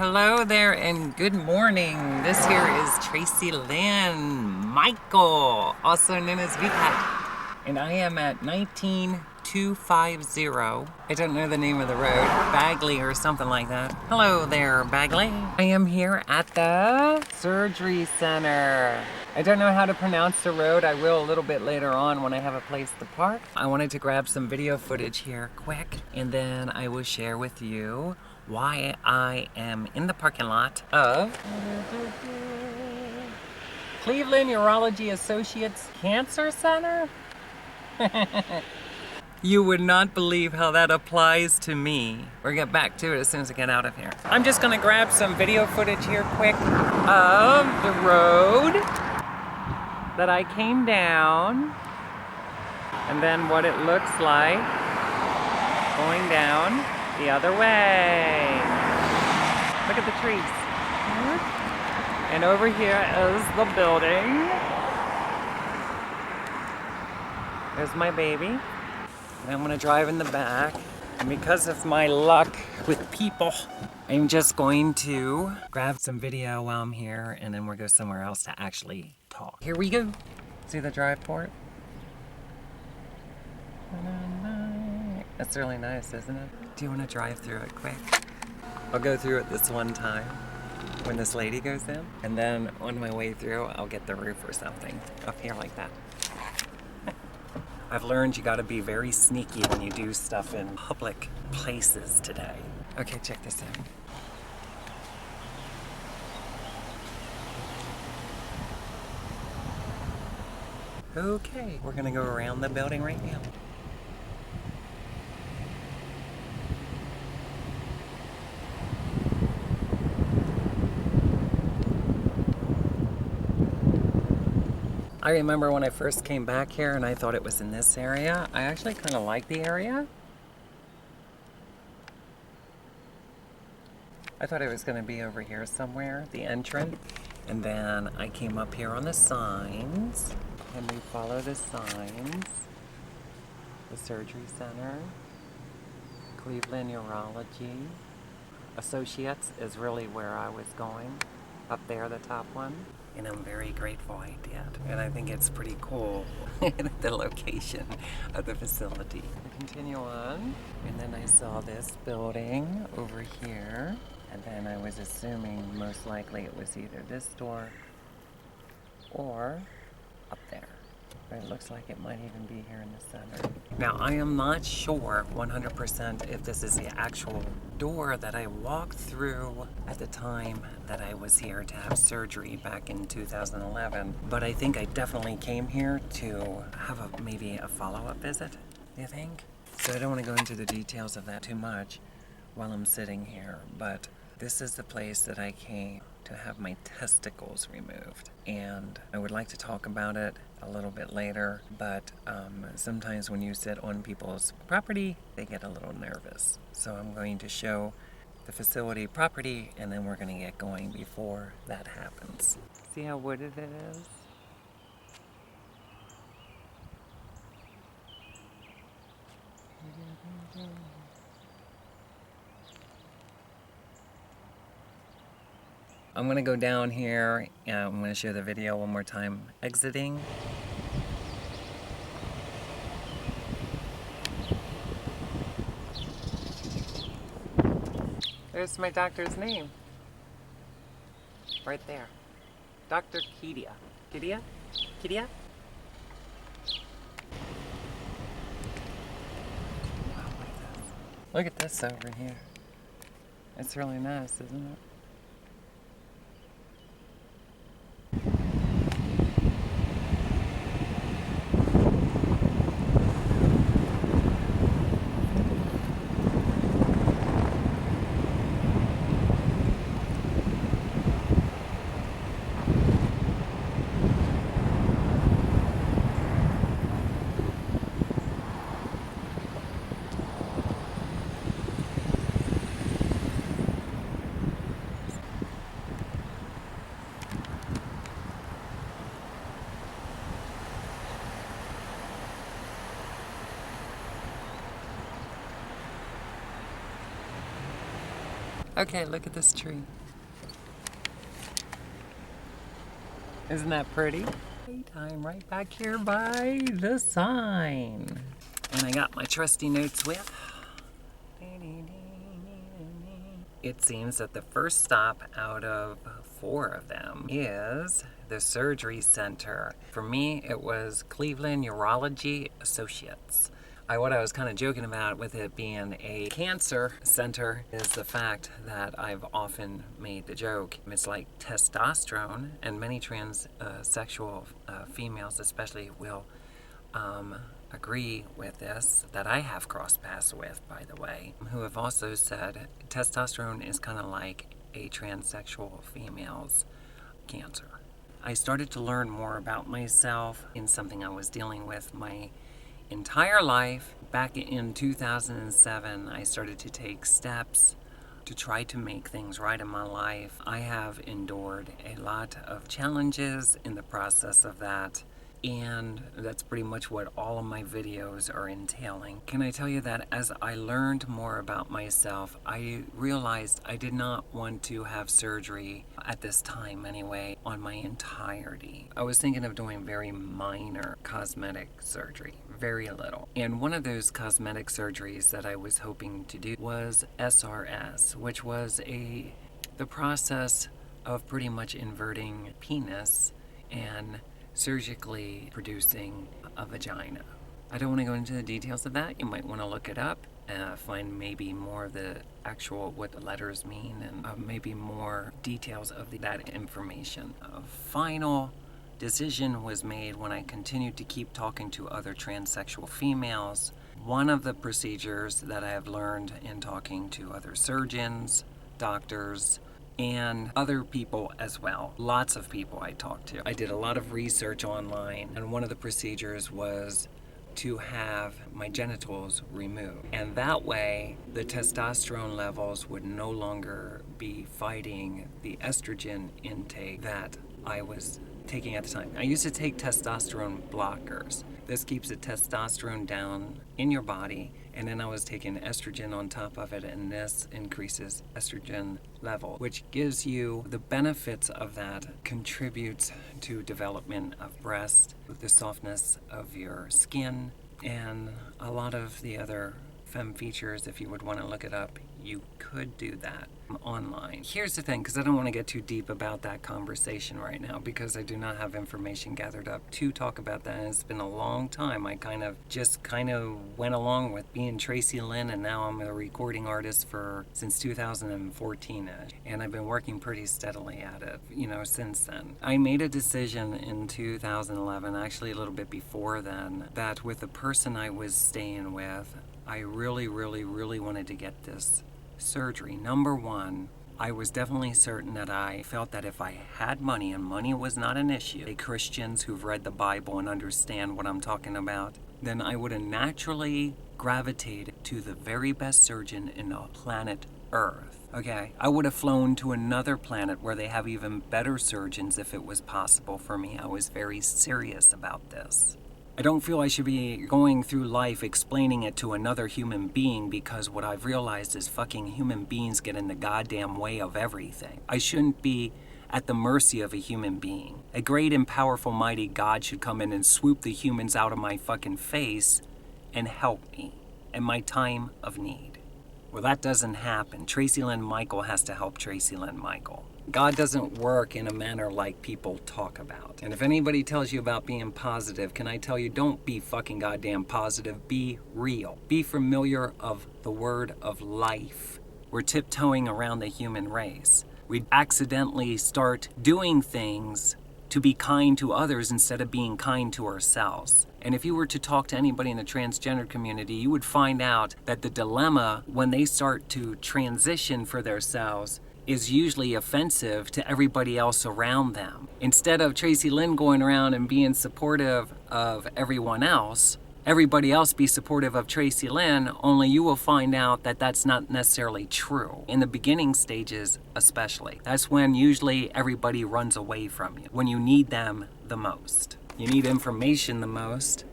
Hello there and good morning. This here is Tracilyn Michael, also known as VCAT. And I am at 19250. I don't know the name of the road, Bagley or something like that. Hello there, Bagley. I am here at the surgery center. I don't know how to pronounce the road. I will a little bit later on when I have a place to park. I wanted to grab some video footage here quick, and then I will share with you why I am in the parking lot of Cleveland Urology Associates Cancer Center. You would not believe how that applies to me. We'll get back to it as soon as I get out of here. I'm just gonna grab some video footage here quick of the road that I came down, and then what it looks like going down the other way. Look at the trees. And over here is the building. There's my baby. And I'm gonna drive in the back. And because of my luck with people, I'm just going to grab some video while I'm here, and then we'll go somewhere else to actually talk. Here we go. See the drive port? That's really nice, isn't it? Do you want to drive through it quick? I'll go through it this one time when this lady goes in, and then on my way through, I'll get the roof or something up here like that. I've learned you gotta be very sneaky when you do stuff in public places today. Okay, check this out. Okay, we're gonna go around the building right now. I remember when I first came back here and I thought it was in this area. I actually kind of like the area. I thought it was going to be over here somewhere, the entrance. And then I came up here on the signs, and we follow the signs. The surgery center, Cleveland Urology Associates is really where I was going. Up there, the top one. And I'm very grateful I did. And I think it's pretty cool, the location of the facility. I continue on, and then I saw this building over here, and then I was assuming most likely it was either this door or up there. But it looks like it might even be here in the center. Now, I am not sure 100% if this is the actual door that I walked through at the time that I was here to have surgery back in 2011. But I think I definitely came here to have maybe a follow-up visit, you think? So I don't want to go into the details of that too much while I'm sitting here, but this is the place that I came to have my testicles removed. And I would like to talk about it a little bit later, but sometimes when you sit on people's property, they get a little nervous. So I'm going to show the facility property, and then we're going to get going before that happens. See how wooded it is? I'm gonna go down here and I'm gonna show the video one more time exiting. There's my doctor's name. Right there. Dr. Kedia. Kedia? Kedia? Wow, look at this over here. It's really nice, isn't it? Okay, look at this tree. Isn't that pretty? I'm right back here by the sign. And I got my trusty notes with. It seems that the first stop out of 4 of them is the surgery center. For me, it was Cleveland Urology Associates. What I was kind of joking about with it being a cancer center is the fact that I've often made the joke. It's like testosterone, and many transsexual females especially will agree with this, that I have crossed paths with, by the way, who have also said testosterone is kind of like a transsexual female's cancer. I started to learn more about myself in something I was dealing with my entire life. Back in 2007, I started to take steps to try to make things right in my life. I have endured a lot of challenges in the process of that, and that's pretty much what all of my videos are entailing. Can I tell you that as I learned more about myself, I realized I did not want to have surgery, at this time anyway, on my entirety. I was thinking of doing very minor cosmetic surgery, very little. And one of those cosmetic surgeries that I was hoping to do was SRS, which was the process of pretty much inverting penis and surgically producing a vagina. I don't want to go into the details of that. You might want to look it up, find maybe more of the actual what the letters mean, and maybe more details of that information. A final decision was made when I continued to keep talking to other transsexual females. One of the procedures that I have learned in talking to other surgeons, doctors, and other people as well. Lots of people I talked to. I did a lot of research online, and one of the procedures was to have my genitals removed. And that way, the testosterone levels would no longer be fighting the estrogen intake that I was taking at the time. I used to take testosterone blockers. This keeps the testosterone down in your body, and then I was taking estrogen on top of it, and this increases estrogen level, which gives you the benefits of that, contributes to development of breast, the softness of your skin, and a lot of the other femme features. If you would want to look it up, you could do that online. Here's the thing, because I don't want to get too deep about that conversation right now, because I do not have information gathered up to talk about that, and it's been a long time. I kind of went along with being Tracilyn, and now I'm a recording artist since 2014, and I've been working pretty steadily at it, since then. I made a decision in 2011, actually a little bit before then, that with the person I was staying with, I really, really, really wanted to get this surgery. Number one, I was definitely certain that I felt that if I had money, and money was not an issue, Christians who've read the Bible and understand what I'm talking about, then I would have naturally gravitated to the very best surgeon in the planet Earth. Okay, I would have flown to another planet where they have even better surgeons if it was possible for me. I was very serious about this. I don't feel I should be going through life explaining it to another human being, because what I've realized is fucking human beings get in the goddamn way of everything. I shouldn't be at the mercy of a human being. A great and powerful mighty God should come in and swoop the humans out of my fucking face and help me in my time of need. Well, that doesn't happen. Tracilyn Michael has to help Tracilyn Michael. God doesn't work in a manner like people talk about. And if anybody tells you about being positive, can I tell you, don't be fucking goddamn positive. Be real. Be familiar of the word of life. We're tiptoeing around the human race. We accidentally start doing things to be kind to others instead of being kind to ourselves. And if you were to talk to anybody in the transgender community, you would find out that the dilemma when they start to transition for themselves is usually offensive to everybody else around them. Instead of Tracilyn going around and being supportive of everyone else, everybody else be supportive of Tracilyn, only you will find out that that's not necessarily true. In the beginning stages especially. That's when usually everybody runs away from you, when you need them the most. You need information the most.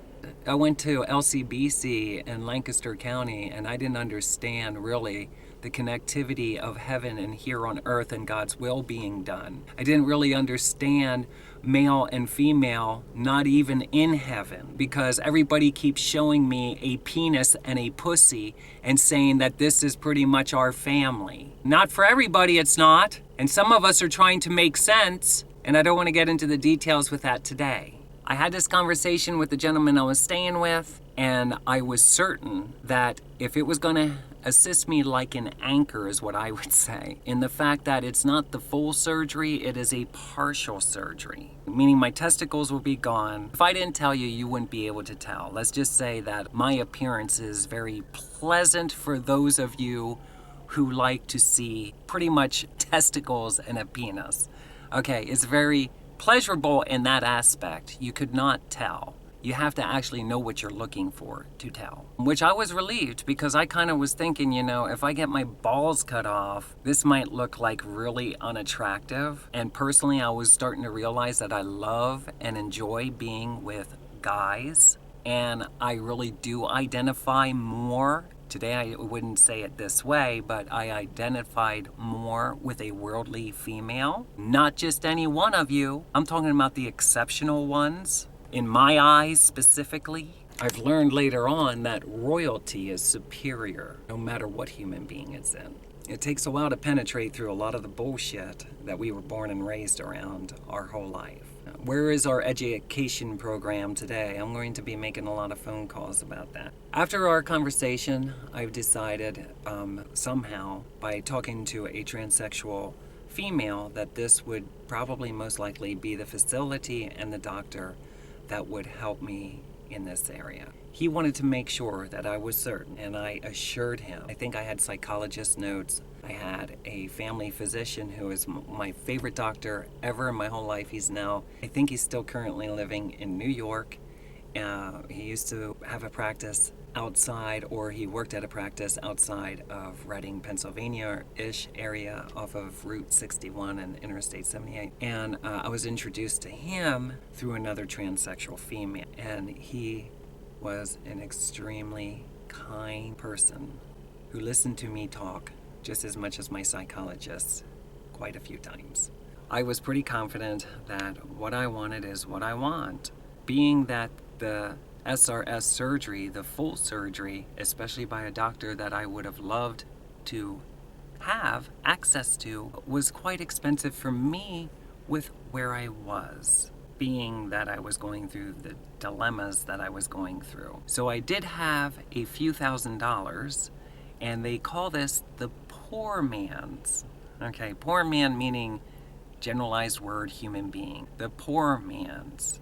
I went to LCBC in Lancaster County, and I didn't understand really the connectivity of heaven and here on earth and God's will being done. I didn't really understand male and female, not even in heaven, because everybody keeps showing me a penis and a pussy and saying that this is pretty much our family. Not for everybody, it's not. And some of us are trying to make sense, and I don't want to get into the details with that today. I had this conversation with the gentleman I was staying with, and I was certain that if it was going to assist me like an anchor, is what I would say, in the fact that it's not the full surgery, it is a partial surgery, meaning my testicles will be gone. If I didn't tell you, you wouldn't be able to tell. Let's just say that my appearance is very pleasant for those of you who like to see pretty much testicles and a penis. Okay, it's very pleasurable in that aspect. You could not tell. You have to actually know what you're looking for to tell. Which I was relieved, because I kind of was thinking, if I get my balls cut off, this might look like really unattractive. And personally, I was starting to realize that I love and enjoy being with guys. And I really do identify more. Today I wouldn't say it this way, but I identified more with a worldly female. Not just any one of you. I'm talking about the exceptional ones. In my eyes specifically, I've learned later on that royalty is superior no matter what human being it's in. It takes a while to penetrate through a lot of the bullshit that we were born and raised around our whole life. Where is our education program today? I'm going to be making a lot of phone calls about that. After our conversation, I've decided somehow by talking to a transsexual female that this would probably most likely be the facility and the doctor that would help me in this area. He wanted to make sure that I was certain, and I assured him. I think I had psychologist notes. I had a family physician who is my favorite doctor ever in my whole life. I think he's still currently living in New York. He used to have a practice outside, or he worked at a practice outside of Reading, Pennsylvania-ish area off of Route 61 and Interstate 78. And I was introduced to him through another transsexual female. And he was an extremely kind person who listened to me talk just as much as my psychologist quite a few times. I was pretty confident that what I wanted is what I want. Being that the SRS surgery, the full surgery, especially by a doctor that I would have loved to have access to, was quite expensive for me with where I was, being that I was going through the dilemmas that I was going through. So I did have a few $1,000s, and they call this the poor man's. Okay, poor man meaning generalized word human being. The poor man's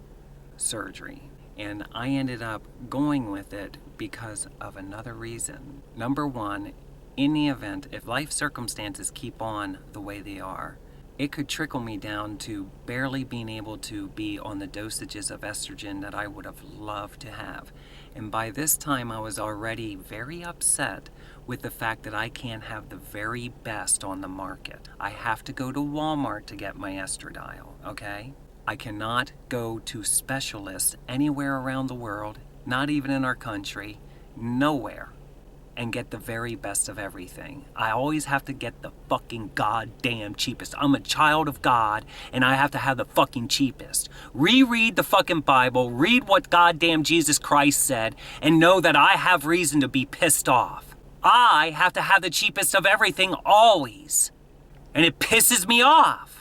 surgery. And I ended up going with it because of another reason. Number one, in the event, if life circumstances keep on the way they are, it could trickle me down to barely being able to be on the dosages of estrogen that I would have loved to have. And by this time, I was already very upset with the fact that I can't have the very best on the market. I have to go to Walmart to get my estradiol, okay? I cannot go to specialists anywhere around the world, not even in our country, nowhere, and get the very best of everything. I always have to get the fucking goddamn cheapest. I'm a child of God, and I have to have the fucking cheapest. Reread the fucking Bible, read what goddamn Jesus Christ said, and know that I have reason to be pissed off. I have to have the cheapest of everything always, and it pisses me off.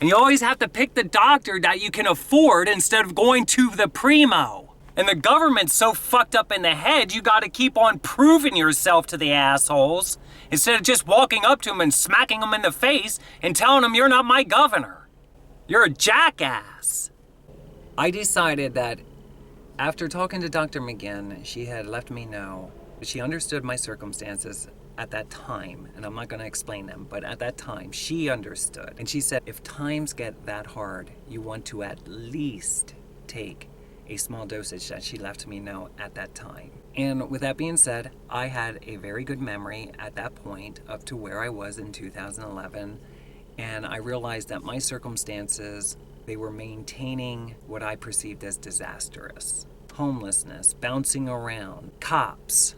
And you always have to pick the doctor that you can afford instead of going to the primo. And the government's so fucked up in the head, you gotta keep on proving yourself to the assholes instead of just walking up to them and smacking them in the face and telling them you're not my governor. You're a jackass. I decided that after talking to Dr. McGinn, she had let me know that she understood my circumstances at that time, and I'm not going to explain them, but at that time she understood. And she said, if times get that hard, you want to at least take a small dosage that she left me know at that time. And with that being said, I had a very good memory at that point up to where I was in 2011, and I realized that my circumstances, they were maintaining what I perceived as disastrous. Homelessness, bouncing around, cops,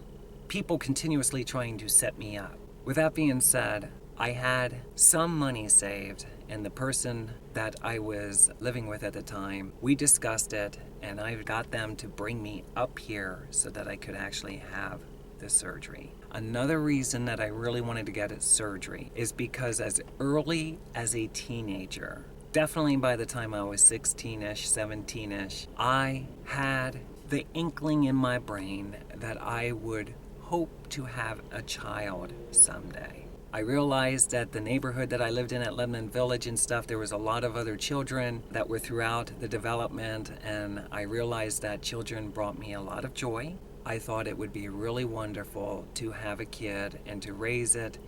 people continuously trying to set me up. With that being said, I had some money saved, and the person that I was living with at the time, we discussed it, and I got them to bring me up here so that I could actually have the surgery. Another reason that I really wanted to get a surgery is because as early as a teenager, definitely by the time I was 16-ish, 17-ish, I had the inkling in my brain that I would hope to have a child someday. I realized that the neighborhood that I lived in at Lebanon Village and stuff, there was a lot of other children that were throughout the development, and I realized that children brought me a lot of joy. I thought it would be really wonderful to have a kid and to raise it,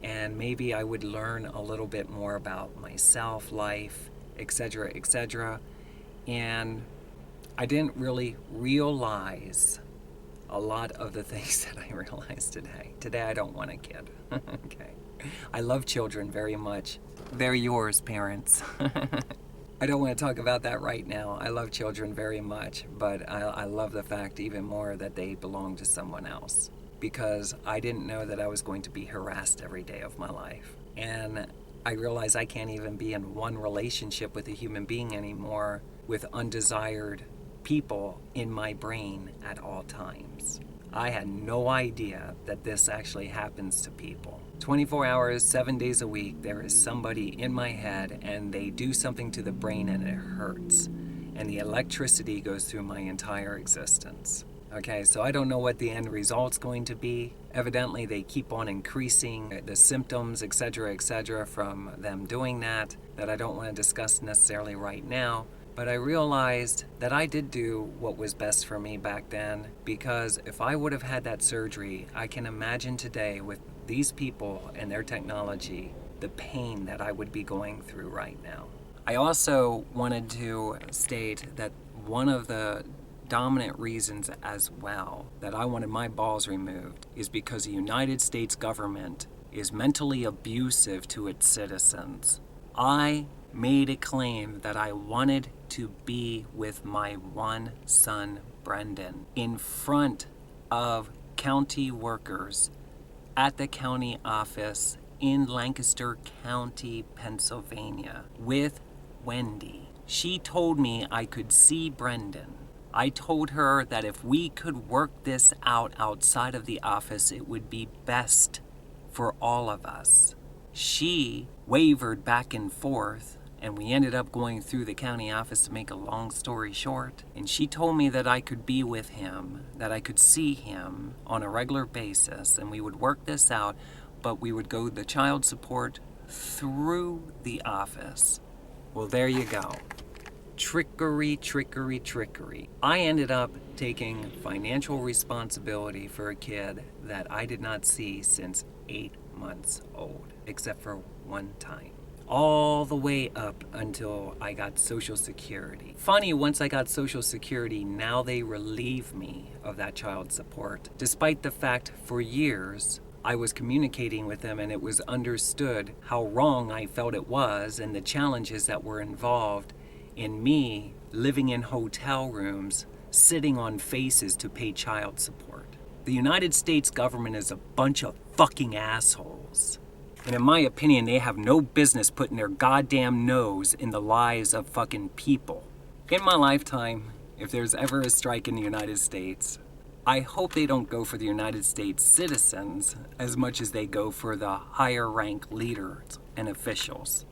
and maybe I would learn a little bit more about myself, life, etc., etc. And I didn't really realize a lot of the things that I realize today. Today I don't want a kid. Okay. I love children very much. They're yours, parents. I don't want to talk about that right now. I love children very much, but I love the fact even more that they belong to someone else, because I didn't know that I was going to be harassed every day of my life. And I realize I can't even be in one relationship with a human being anymore with undesired people in my brain at all times. I had no idea that this actually happens to people. 24 hours, 7 days a week, there is somebody in my head and they do something to the brain and it hurts. And the electricity goes through my entire existence. Okay, so I don't know what the end result's going to be. Evidently, they keep on increasing the symptoms, etc., from them doing that I don't want to discuss necessarily right now. But I realized that I did do what was best for me back then, because if I would have had that surgery, I can imagine today with these people and their technology, the pain that I would be going through right now. I also wanted to state that one of the dominant reasons as well that I wanted my balls removed is because the United States government is mentally abusive to its citizens. I made a claim that I wanted to be with my one son, Brendan, in front of county workers at the county office in Lancaster County, Pennsylvania, with Wendy. She told me I could see Brendan. I told her that if we could work this out outside of the office, it would be best for all of us. She wavered back and forth, and we ended up going through the county office to make a long story short. And she told me that I could be with him, that I could see him on a regular basis, and we would work this out, but we would go the child support through the office. Well, there you go. Trickery, trickery, trickery. I ended up taking financial responsibility for a kid that I did not see since 8 months old, except for one time. All the way up until I got Social Security. Funny, once I got Social Security, now they relieve me of that child support, despite the fact for years I was communicating with them and it was understood how wrong I felt it was and the challenges that were involved in me living in hotel rooms, sitting on faces to pay child support. The United States government is a bunch of fucking assholes. And in my opinion, they have no business putting their goddamn nose in the lives of fucking people. In my lifetime, if there's ever a strike in the United States, I hope they don't go for the United States citizens as much as they go for the higher rank leaders and officials.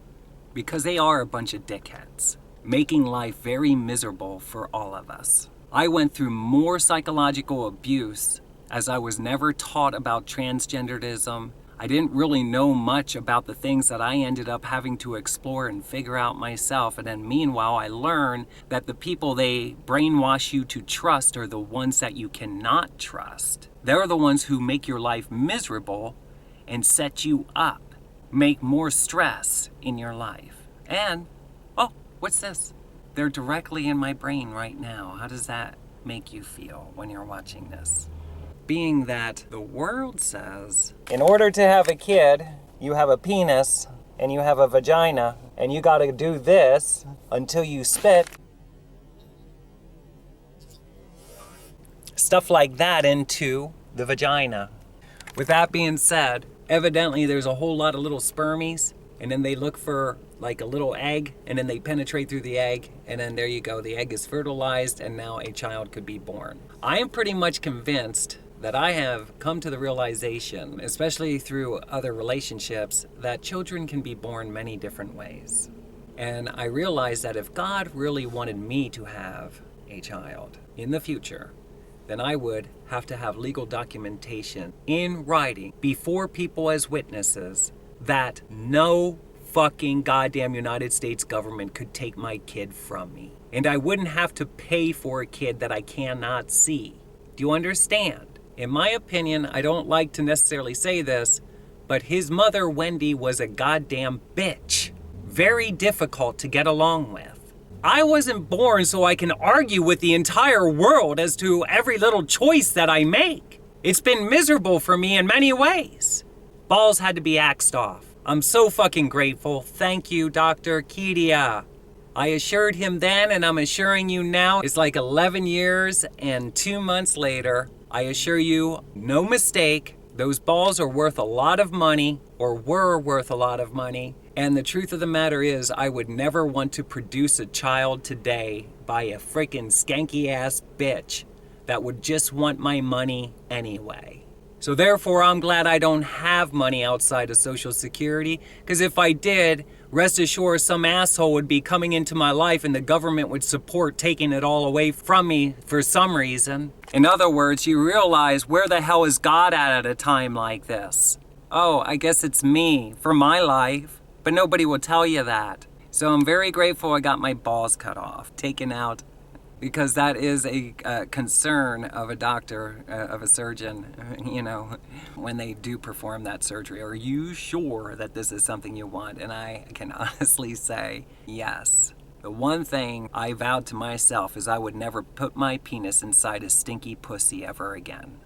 Because they are a bunch of dickheads, making life very miserable for all of us. I went through more psychological abuse as I was never taught about transgenderism. I didn't really know much about the things that I ended up having to explore and figure out myself. And then meanwhile, I learned that the people they brainwash you to trust are the ones that you cannot trust. They're the ones who make your life miserable and set you up, make more stress in your life. And, oh, what's this? They're directly in my brain right now. How does that make you feel when you're watching this? Being that the world says, in order to have a kid, you have a penis and you have a vagina and you gotta do this until you spit. Stuff like that into the vagina. With that being said, Evidently, there's a whole lot of little spermies, and then they look for like a little egg, and then they penetrate through the egg, and then there you go. The egg is fertilized, and now a child could be born. I am pretty much convinced that I have come to the realization, especially through other relationships, that children can be born many different ways. And I realized that if God really wanted me to have a child in the future, then I would have to have legal documentation in writing before people as witnesses that no fucking goddamn United States government could take my kid from me. And I wouldn't have to pay for a kid that I cannot see. Do you understand? In my opinion, I don't like to necessarily say this, but his mother, Wendy, was a goddamn bitch. Very difficult to get along with. I wasn't born so I can argue with the entire world as to every little choice that I make. It's been miserable for me in many ways. Balls had to be axed off. I'm so fucking grateful. Thank you, Dr. Kedia. I assured him then, and I'm assuring you now. It's like 11 years and 2 months later. I assure you, no mistake, those balls are worth a lot of money, or were worth a lot of money. And the truth of the matter is, I would never want to produce a child today by a freaking skanky ass bitch that would just want my money anyway. So therefore, I'm glad I don't have money outside of Social Security, because if I did, rest assured some asshole would be coming into my life and the government would support taking it all away from me for some reason. In other words, you realize, where the hell is God at a time like this? Oh, I guess it's me for my life, but nobody will tell you that. So I'm very grateful I got my balls cut off, taken out, because that is a concern of a doctor, of a surgeon, you know, when they do perform that surgery. Are you sure that this is something you want? And I can honestly say yes. The one thing I vowed to myself is I would never put my penis inside a stinky pussy ever again.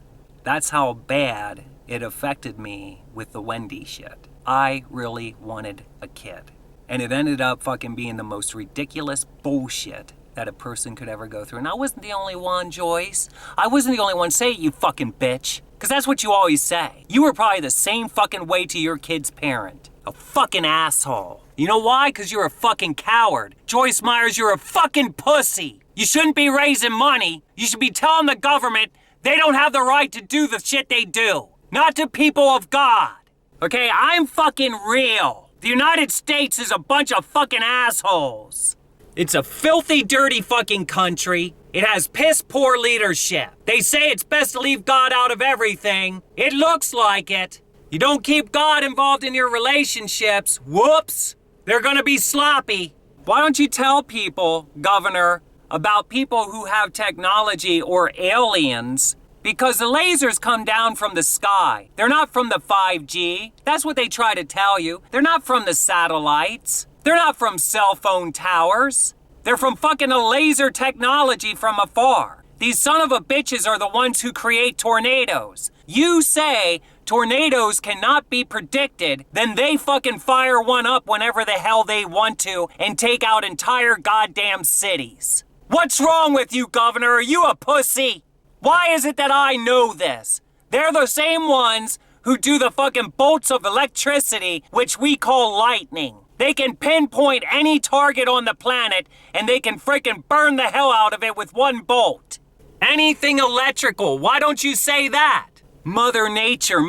That's how bad it affected me with the Wendy shit. I really wanted a kid. And it ended up fucking being the most ridiculous bullshit that a person could ever go through. And I wasn't the only one, Joyce. I wasn't the only one. Say it, you fucking bitch. Because that's what you always say. You were probably the same fucking way to your kid's parent. A fucking asshole. You know why? Because you're a fucking coward. Joyce Myers, you're a fucking pussy. You shouldn't be raising money. You should be telling the government they don't have the right to do the shit they do. Not to people of God. Okay, I'm fucking real. The United States is a bunch of fucking assholes. It's a filthy, dirty fucking country. It has piss-poor leadership. They say it's best to leave God out of everything. It looks like it. You don't keep God involved in your relationships. Whoops. They're gonna be sloppy. Why don't you tell people, Governor, about people who have technology or aliens? Because the lasers come down from the sky. They're not from the 5G. That's what they try to tell you. They're not from the satellites. They're not from cell phone towers. They're from fucking a laser technology from afar. These son of a bitches are the ones who create tornadoes. You say tornadoes cannot be predicted, then they fucking fire one up whenever the hell they want to and take out entire goddamn cities. What's wrong with you, Governor? Are you a pussy? Why is it that I know this? They're the same ones who do the fucking bolts of electricity, which we call lightning. They can pinpoint any target on the planet, and they can frickin' burn the hell out of it with one bolt. Anything electrical, why don't you say that? Mother Nature,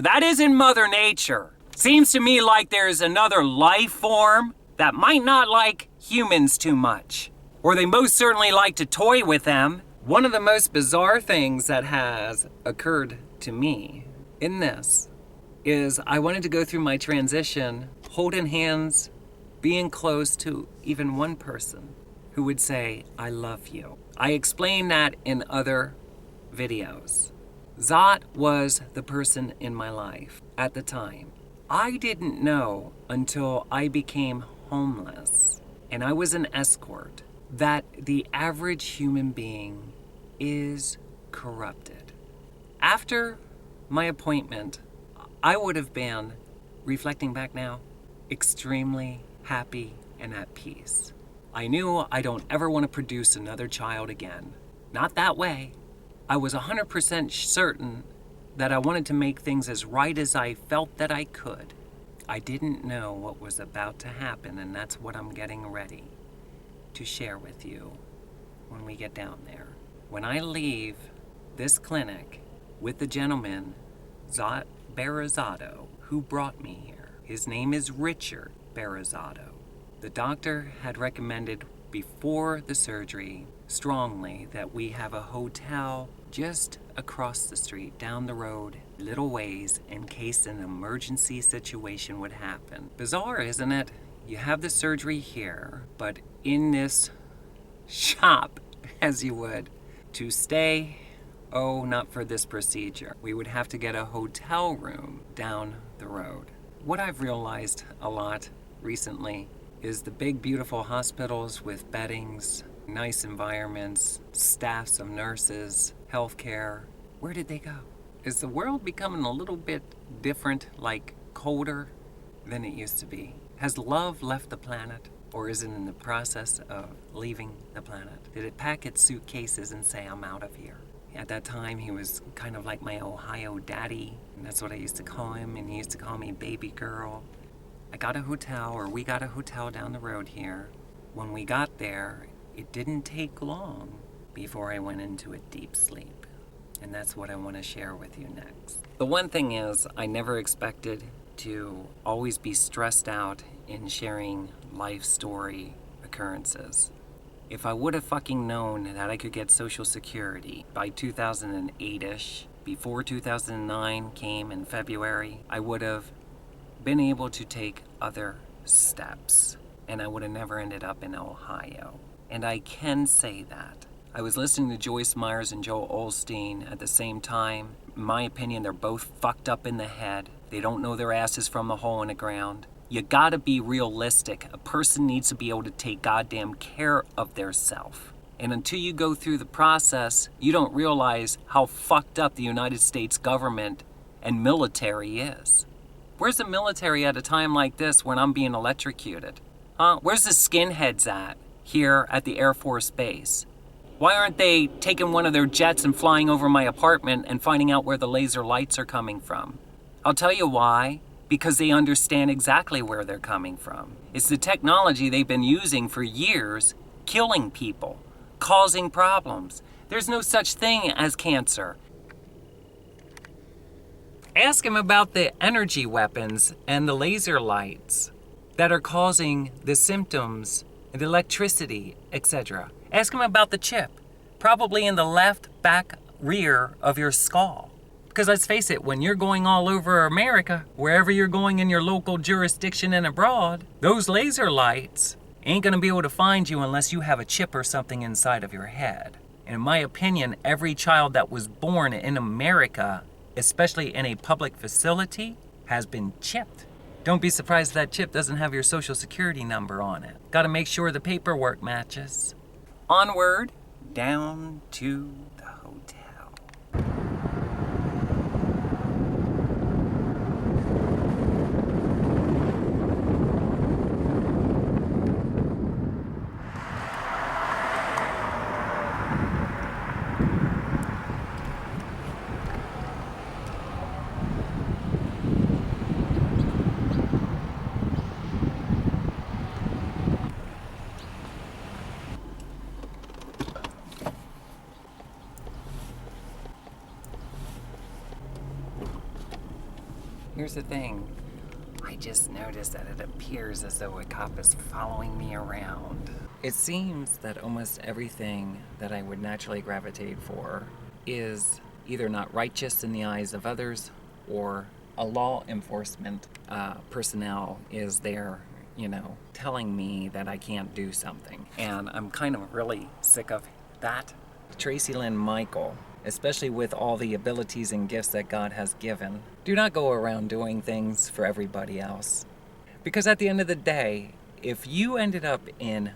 that isn't Mother Nature. Seems to me like there's another life form that might not like humans too much. Or they most certainly like to toy with them. One of the most bizarre things that has occurred to me in this is I wanted to go through my transition holding hands, being close to even one person who would say, I love you. I explained that in other videos. Zot was the person in my life at the time. I didn't know until I became homeless and I was an escort that the average human being is corrupted. After my appointment, I would have been, reflecting back now, extremely happy and at peace. I knew I don't ever want to produce another child again. Not that way. I was 100% certain that I wanted to make things as right as I felt that I could. I didn't know what was about to happen, and that's what I'm getting ready to share with you when we get down there. When I leave this clinic with the gentleman, Barazzato, who brought me here. His name is Richard Barazzato. The doctor had recommended before the surgery strongly that we have a hotel just across the street, down the road, little ways, in case an emergency situation would happen. Bizarre, isn't it? You have the surgery here, but in this shop, as you would, to stay, oh, not for this procedure. We would have to get a hotel room down the road. What I've realized a lot recently is the big, beautiful hospitals with beddings, nice environments, staffs of nurses, healthcare. Where did they go? Is the world becoming a little bit different, like colder than it used to be? Has love left the planet, or is it in the process of leaving the planet? Did it pack its suitcases and say, I'm out of here? At that time, he was kind of like my Ohio daddy, and that's what I used to call him, and he used to call me baby girl. We got a hotel down the road here. When we got there, it didn't take long before I went into a deep sleep. And that's what I want to share with you next. The one thing is, I never expected to always be stressed out in sharing life story occurrences. If I would have fucking known that I could get Social Security by 2008-ish, before 2009 came in February, I would have been able to take other steps, and I would have never ended up in Ohio. And I can say that. I was listening to Joyce Myers and Joel Osteen at the same time. In my opinion, they're both fucked up in the head. They don't know their asses from a hole in the ground. You gotta be realistic. A person needs to be able to take goddamn care of their self. And until you go through the process, you don't realize how fucked up the United States government and military is. Where's the military at a time like this when I'm being electrocuted? Huh? Where's the skinheads at here at the Air Force Base? Why aren't they taking one of their jets and flying over my apartment and finding out where the laser lights are coming from? I'll tell you why. Because they understand exactly where they're coming from. It's the technology they've been using for years, killing people, causing problems. There's no such thing as cancer. Ask him about the energy weapons and the laser lights that are causing the symptoms, the electricity, etc. Ask him about the chip, probably in the left back rear of your skull. Because let's face it, when you're going all over America, wherever you're going in your local jurisdiction and abroad, those laser lights ain't gonna be able to find you unless you have a chip or something inside of your head. And in my opinion, every child that was born in America, especially in a public facility, has been chipped. Don't be surprised that chip doesn't have your Social Security number on it. Gotta make sure the paperwork matches. Onward, down to the hotel. Here's the thing. I just noticed that it appears as though a cop is following me around. It seems that almost everything that I would naturally gravitate for is either not righteous in the eyes of others, or a law enforcement personnel is there, telling me that I can't do something. And I'm kind of really sick of that. Tracilyn Michael, especially with all the abilities and gifts that God has given, do not go around doing things for everybody else. Because at the end of the day, if you ended up in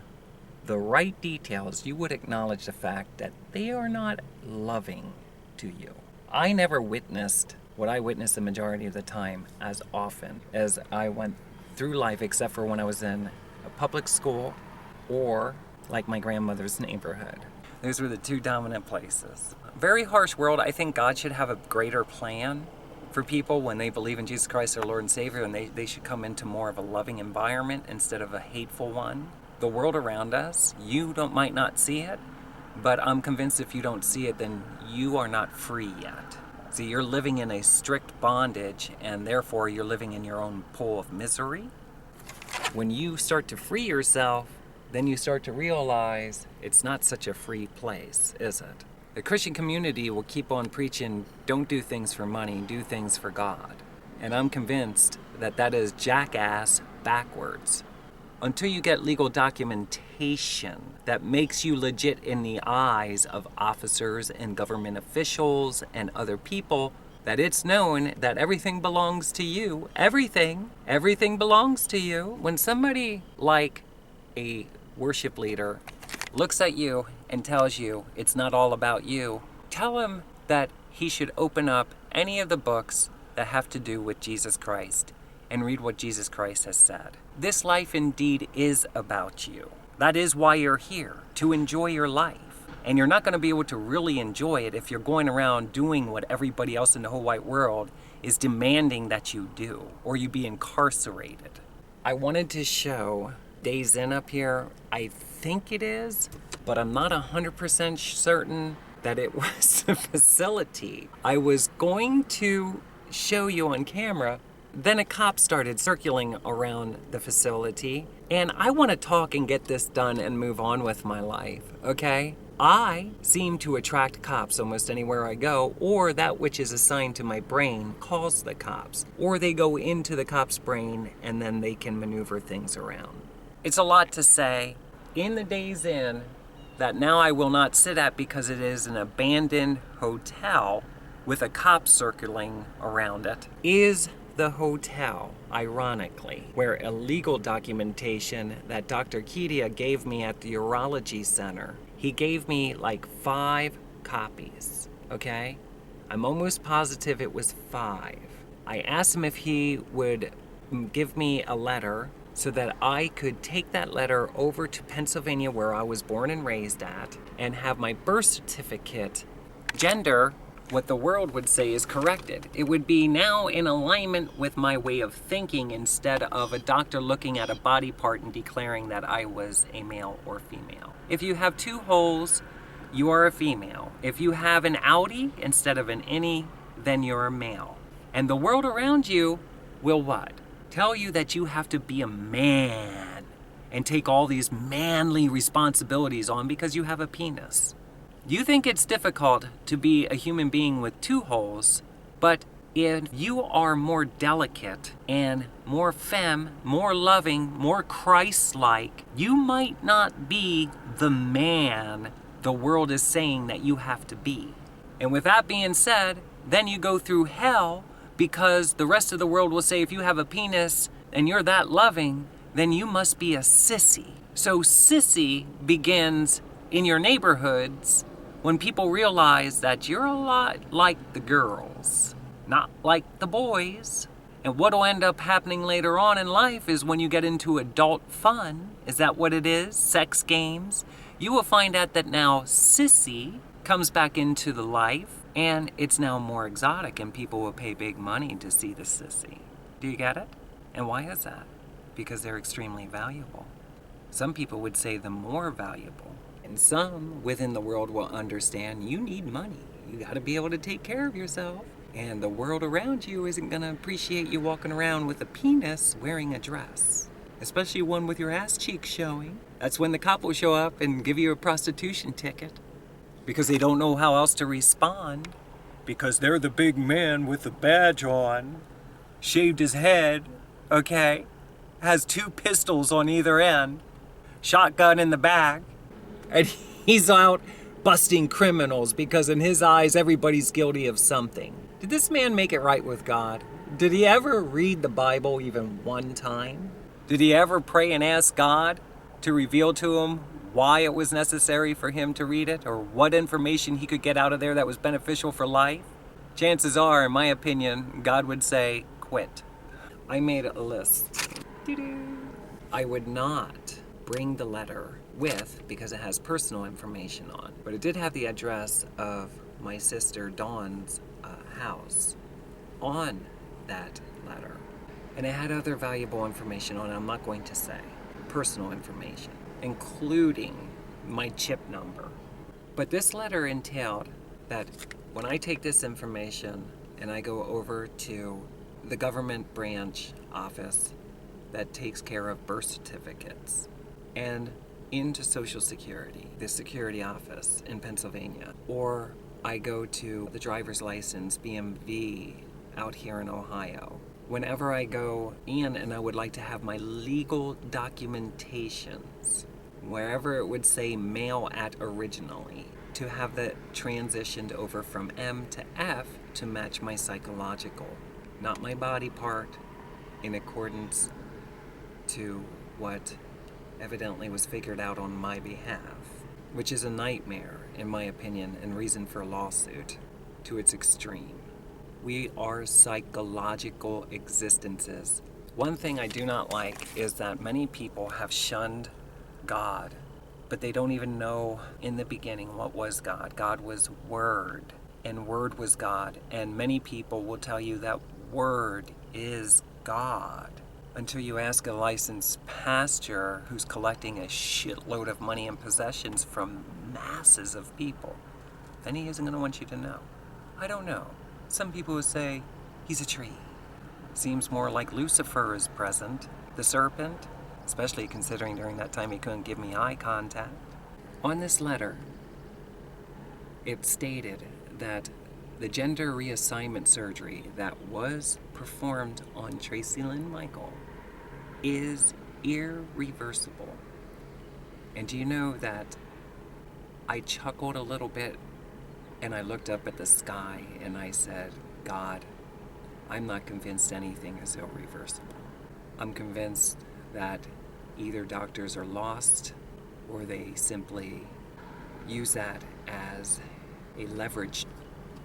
the right details, you would acknowledge the fact that they are not loving to you. I never witnessed what I witnessed the majority of the time as often as I went through life, except for when I was in a public school or like my grandmother's neighborhood. Those were the two dominant places. Very harsh world. I think God should have a greater plan for people when they believe in Jesus Christ, their Lord and Savior, and they should come into more of a loving environment instead of a hateful one. The world around us, might not see it, but I'm convinced if you don't see it, then you are not free yet. See, you're living in a strict bondage, and therefore you're living in your own pool of misery. When you start to free yourself, then you start to realize it's not such a free place, is it? The Christian community will keep on preaching, don't do things for money, do things for God. And I'm convinced that that is jackass backwards. Until you get legal documentation that makes you legit in the eyes of officers and government officials and other people, that it's known that everything belongs to you. Everything belongs to you. When somebody like a worship leader looks at you and tells you it's not all about you, tell him that he should open up any of the books that have to do with Jesus Christ and read what Jesus Christ has said. This life indeed is about you. That is why you're here, to enjoy your life. And you're not going to be able to really enjoy it if you're going around doing what everybody else in the whole wide world is demanding that you do, or you be incarcerated. I wanted to show Days In up here. I think it is, but I'm not 100% certain that it was a facility. I was going to show you on camera, then a cop started circling around the facility, and I want to talk and get this done and move on with my life, okay? I seem to attract cops almost anywhere I go, or that which is assigned to my brain calls the cops, or they go into the cop's brain and then they can maneuver things around. It's a lot to say. In the Days In, that now I will not sit at because it is an abandoned hotel with a cop circling around it, is the hotel, ironically, where illegal documentation that Dr. Kedia gave me at the Urology Center, he gave me like 5 copies, okay? I'm almost positive it was 5. I asked him if he would give me a letter so that I could take that letter over to Pennsylvania, where I was born and raised at, and have my birth certificate gender, what the world would say, is corrected. It would be now in alignment with my way of thinking instead of a doctor looking at a body part and declaring that I was a male or female. If you have 2 holes, you are a female. If you have an outie instead of an innie, then you're a male. And the world around you will what? Tell you that you have to be a man and take all these manly responsibilities on because you have a penis. You think it's difficult to be a human being with 2 holes, but if you are more delicate and more femme, more loving, more Christ-like, you might not be the man the world is saying that you have to be. And with that being said, then you go through hell because the rest of the world will say if you have a penis and you're that loving, then you must be a sissy. So sissy begins in your neighborhoods when people realize that you're a lot like the girls, not like the boys. And what will end up happening later on in life is when you get into adult fun, is that what it is? Sex games? You will find out that now sissy comes back into the life and it's now more exotic and people will pay big money to see the sissy. Do you get it? And why is that? Because they're extremely valuable. Some people would say the more valuable. And some within the world will understand you need money. You got to be able to take care of yourself. And the world around you isn't going to appreciate you walking around with a penis wearing a dress. Especially one with your ass cheeks showing. That's when the cop will show up and give you a prostitution ticket. Because they don't know how else to respond. Because they're the big man with the badge on. Shaved his head, okay? Has 2 pistols on either end. Shotgun in the back. And he's out busting criminals because in his eyes, everybody's guilty of something. Did this man make it right with God? Did he ever read the Bible even one time? Did he ever pray and ask God to reveal to him why it was necessary for him to read it or what information he could get out of there that was beneficial for life? Chances are, in my opinion, God would say, quit. I made a list. I would not bring the letter with because it has personal information on. But it did have the address of my sister Dawn's house on that letter. And it had other valuable information on it, I'm not going to say. Personal information, including my chip number. But this letter entailed that when I take this information and I go over to the government branch office that takes care of birth certificates and into Social Security, the security office in Pennsylvania, or I go to the driver's license, BMV, out here in Ohio. Whenever I go in and I would like to have my legal documentations, wherever it would say mail at originally, to have that transitioned over from M to F to match my psychological, not my body part, in accordance to what evidently was figured out on my behalf, which is a nightmare, in my opinion, and reason for a lawsuit to its extreme. We are psychological existences. One thing I do not like is that many people have shunned God, but they don't even know in the beginning what was God. God was Word, and Word was God. And many people will tell you that Word is God until you ask a licensed pastor who's collecting a shitload of money and possessions from masses of people. Then he isn't going to want you to know. I don't know. Some people would say he's a tree. Seems more like Lucifer is present, the serpent, especially considering during that time he couldn't give me eye contact. On this letter, it stated that the gender reassignment surgery that was performed on Tracilyn Michael is irreversible. And do you know that I chuckled a little bit and I looked up at the sky and I said, God, I'm not convinced anything is irreversible. I'm convinced that either doctors are lost or they simply use that as a leverage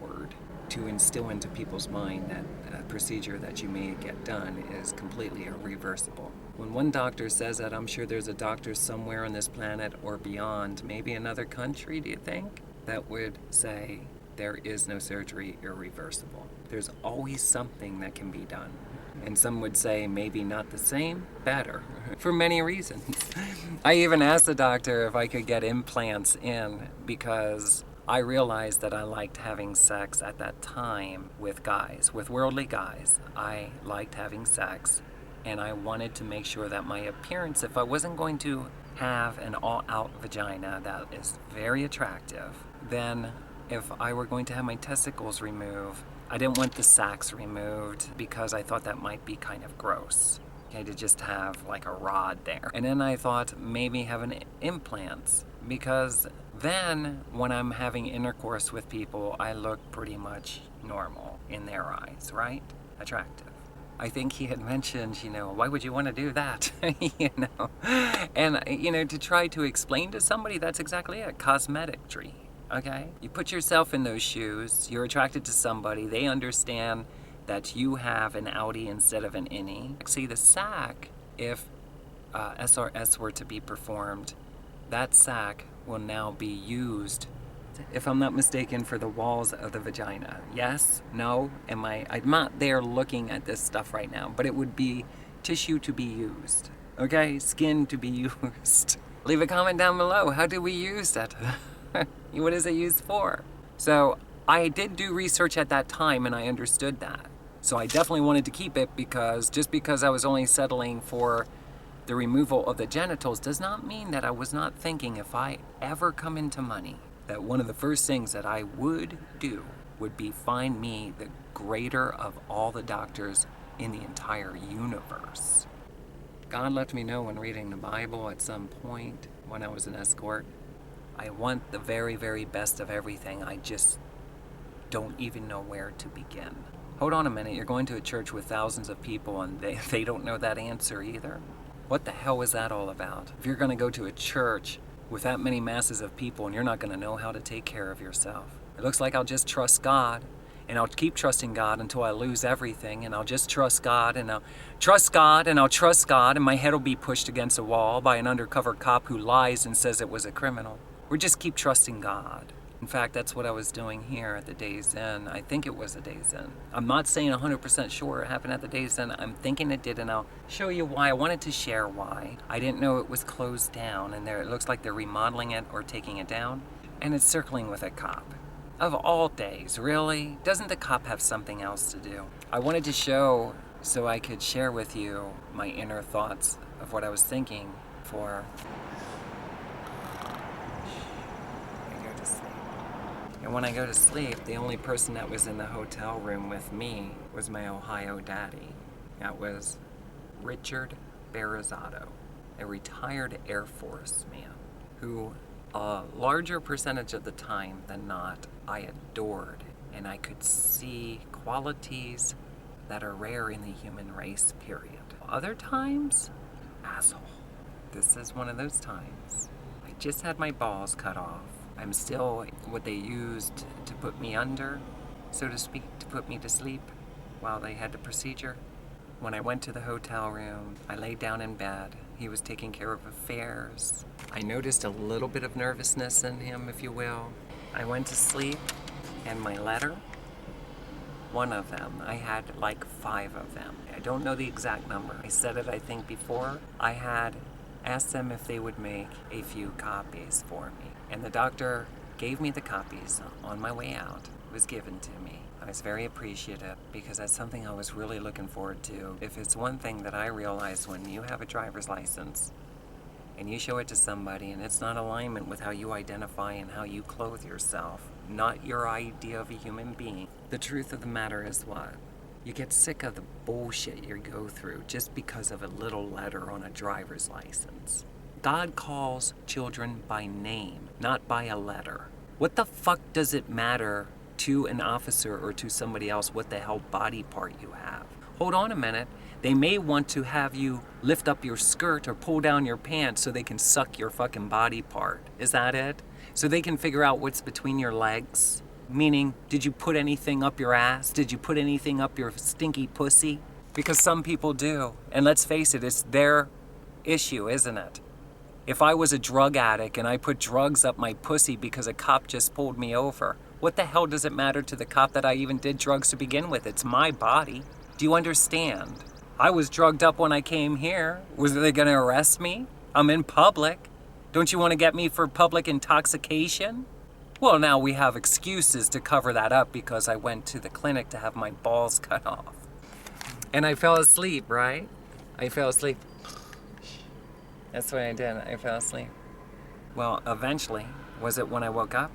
word to instill into people's mind that a procedure that you may get done is completely irreversible. When one doctor says that, I'm sure there's a doctor somewhere on this planet or beyond, maybe another country, do you think, that would say there is no surgery irreversible. There's always something that can be done. And some would say maybe not the same, better, for many reasons. I even asked the doctor if I could get implants in because I realized that I liked having sex at that time with guys, with worldly guys. I liked having sex, and I wanted to make sure that my appearance, if I wasn't going to have an all-out vagina that is very attractive, then if I were going to have my testicles removed, I didn't want the sacs removed because I thought that might be kind of gross. Okay, to just have like a rod there. And then I thought maybe having implants, because then when I'm having intercourse with people, I look pretty much normal in their eyes, right? Attractive. I think he had mentioned, why would you want to do that? And, to try to explain to somebody, that's exactly it, cosmeticry, okay? You put yourself in those shoes, you're attracted to somebody, they understand that you have an outie instead of an innie. See, the sac, if SRS were to be performed, that sac will now be used, if I'm not mistaken, for the walls of the vagina. Yes? No? I'm not there looking at this stuff right now, but it would be tissue to be used. Okay? Skin to be used. Leave a comment down below. How do we use that? What is it used for? So I did do research at that time and I understood that. So I definitely wanted to keep it because just because I was only settling for the removal of the genitals does not mean that I was not thinking if I ever come into money, that one of the first things that I would do would be find me the greater of all the doctors in the entire universe. God let me know when reading the Bible at some point when I was an escort. I want the very, very best of everything. I just don't even know where to begin. Hold on a minute, you're going to a church with thousands of people and they don't know that answer either? What the hell is that all about? If you're going to go to a church with that many masses of people and you're not going to know how to take care of yourself, it looks like I'll just trust God and I'll keep trusting God until I lose everything, and I'll just trust God, and I'll trust God, and I'll trust God, and my head will be pushed against a wall by an undercover cop who lies and says it was a criminal. Or just keep trusting God. In fact, that's what I was doing here at the Days Inn. I think it was the Days Inn. I'm not saying 100% sure it happened at the Days Inn. I'm thinking it did, and I'll show you why. I wanted to share why. I didn't know it was closed down, and it looks like they're remodeling it or taking it down, and it's circling with a cop. Of all days, really? Doesn't the cop have something else to do? I wanted to show so I could share with you my inner thoughts of what I was thinking for And when I go to sleep, the only person that was in the hotel room with me was my Ohio daddy. That was Richard Barazzato, a retired Air Force man who a larger percentage of the time than not I adored, and I could see qualities that are rare in the human race, period. Other times, asshole. This is one of those times. I just had my balls cut off. I'm still what they used to put me under, so to speak, to put me to sleep while they had the procedure. When I went to the hotel room, I laid down in bed. He was taking care of affairs. I noticed a little bit of nervousness in him, if you will. I went to sleep, and my letter, one of them, I had like 5 of them. I don't know the exact number. I said it, I think, before. I had asked them if they would make a few copies for me. And the doctor gave me the copies on my way out. It was given to me. I was very appreciative because that's something I was really looking forward to. If it's one thing that I realized when you have a driver's license and you show it to somebody and it's not in alignment with how you identify and how you clothe yourself, not your idea of a human being, the truth of the matter is what? You get sick of the bullshit you go through just because of a little letter on a driver's license. God calls children by name, not by a letter. What the fuck does it matter to an officer or to somebody else what the hell body part you have? Hold on a minute. They may want to have you lift up your skirt or pull down your pants so they can suck your fucking body part. Is that it? So they can figure out what's between your legs? Meaning, did you put anything up your ass? Did you put anything up your stinky pussy? Because some people do. And let's face it, it's their issue, isn't it? If I was a drug addict and I put drugs up my pussy because a cop just pulled me over, what the hell does it matter to the cop that I even did drugs to begin with? It's my body. Do you understand? I was drugged up when I came here. Was they gonna arrest me? I'm in public. Don't you want to get me for public intoxication? Well, now we have excuses to cover that up because I went to the clinic to have my balls cut off. And I fell asleep, right? I fell asleep. That's what I did. I fell asleep. Well, eventually, was it when I woke up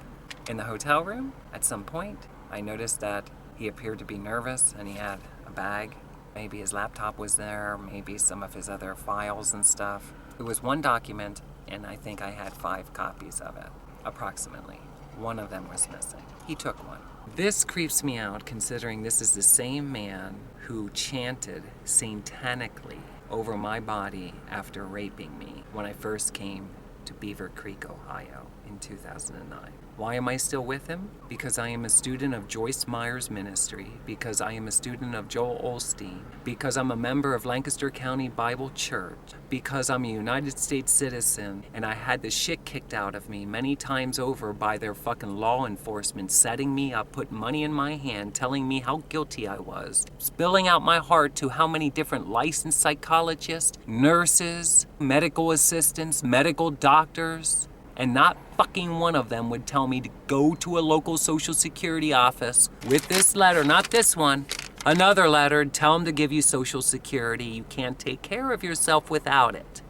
in the hotel room? At some point, I noticed that he appeared to be nervous and he had a bag. Maybe his laptop was there, maybe some of his other files and stuff. It was one document, and I think I had 5 copies of it, approximately. One of them was missing. He took one. This creeps me out considering this is the same man who chanted satanically over my body after raping me when I first came to Beaver Creek, Ohio in 2009. Why am I still with him? Because I am a student of Joyce Meyer's ministry, because I am a student of Joel Osteen, because I'm a member of Lancaster County Bible Church, because I'm a United States citizen, and I had the shit kicked out of me many times over by their fucking law enforcement, setting me up, putting money in my hand, telling me how guilty I was, spilling out my heart to how many different licensed psychologists, nurses, medical assistants, medical doctors, and not fucking one of them would tell me to go to a local social security office with this letter, not this one, another letter, and tell them to give you social security. You can't take care of yourself without it.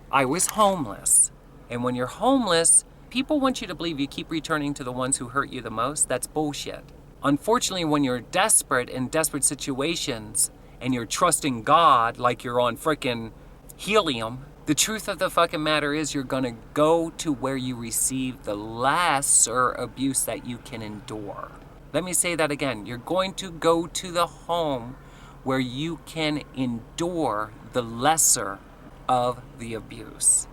I was homeless. And when you're homeless, people want you to believe you keep returning to the ones who hurt you the most. That's bullshit. Unfortunately, when you're desperate in desperate situations and you're trusting God like you're on frickin' helium, the truth of the fucking matter is you're gonna go to where you receive the lesser abuse that you can endure. Let me say that again. You're going to go to the home where you can endure the lesser of the abuse.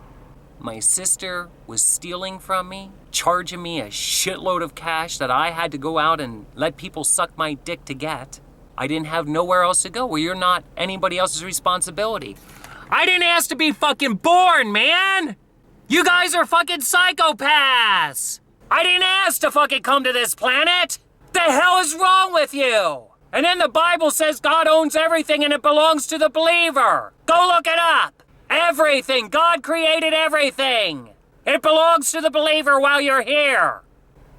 my sister was stealing from me, charging me a shitload of cash that I had to go out and let people suck my dick to get. I didn't have nowhere else to go. Well, you're not anybody else's responsibility. I didn't ask to be fucking born, man! You guys are fucking psychopaths! I didn't ask to fucking come to this planet! The hell is wrong with you? And then the Bible says God owns everything and it belongs to the believer. Go look it up! Everything! God created everything! It belongs to the believer while you're here!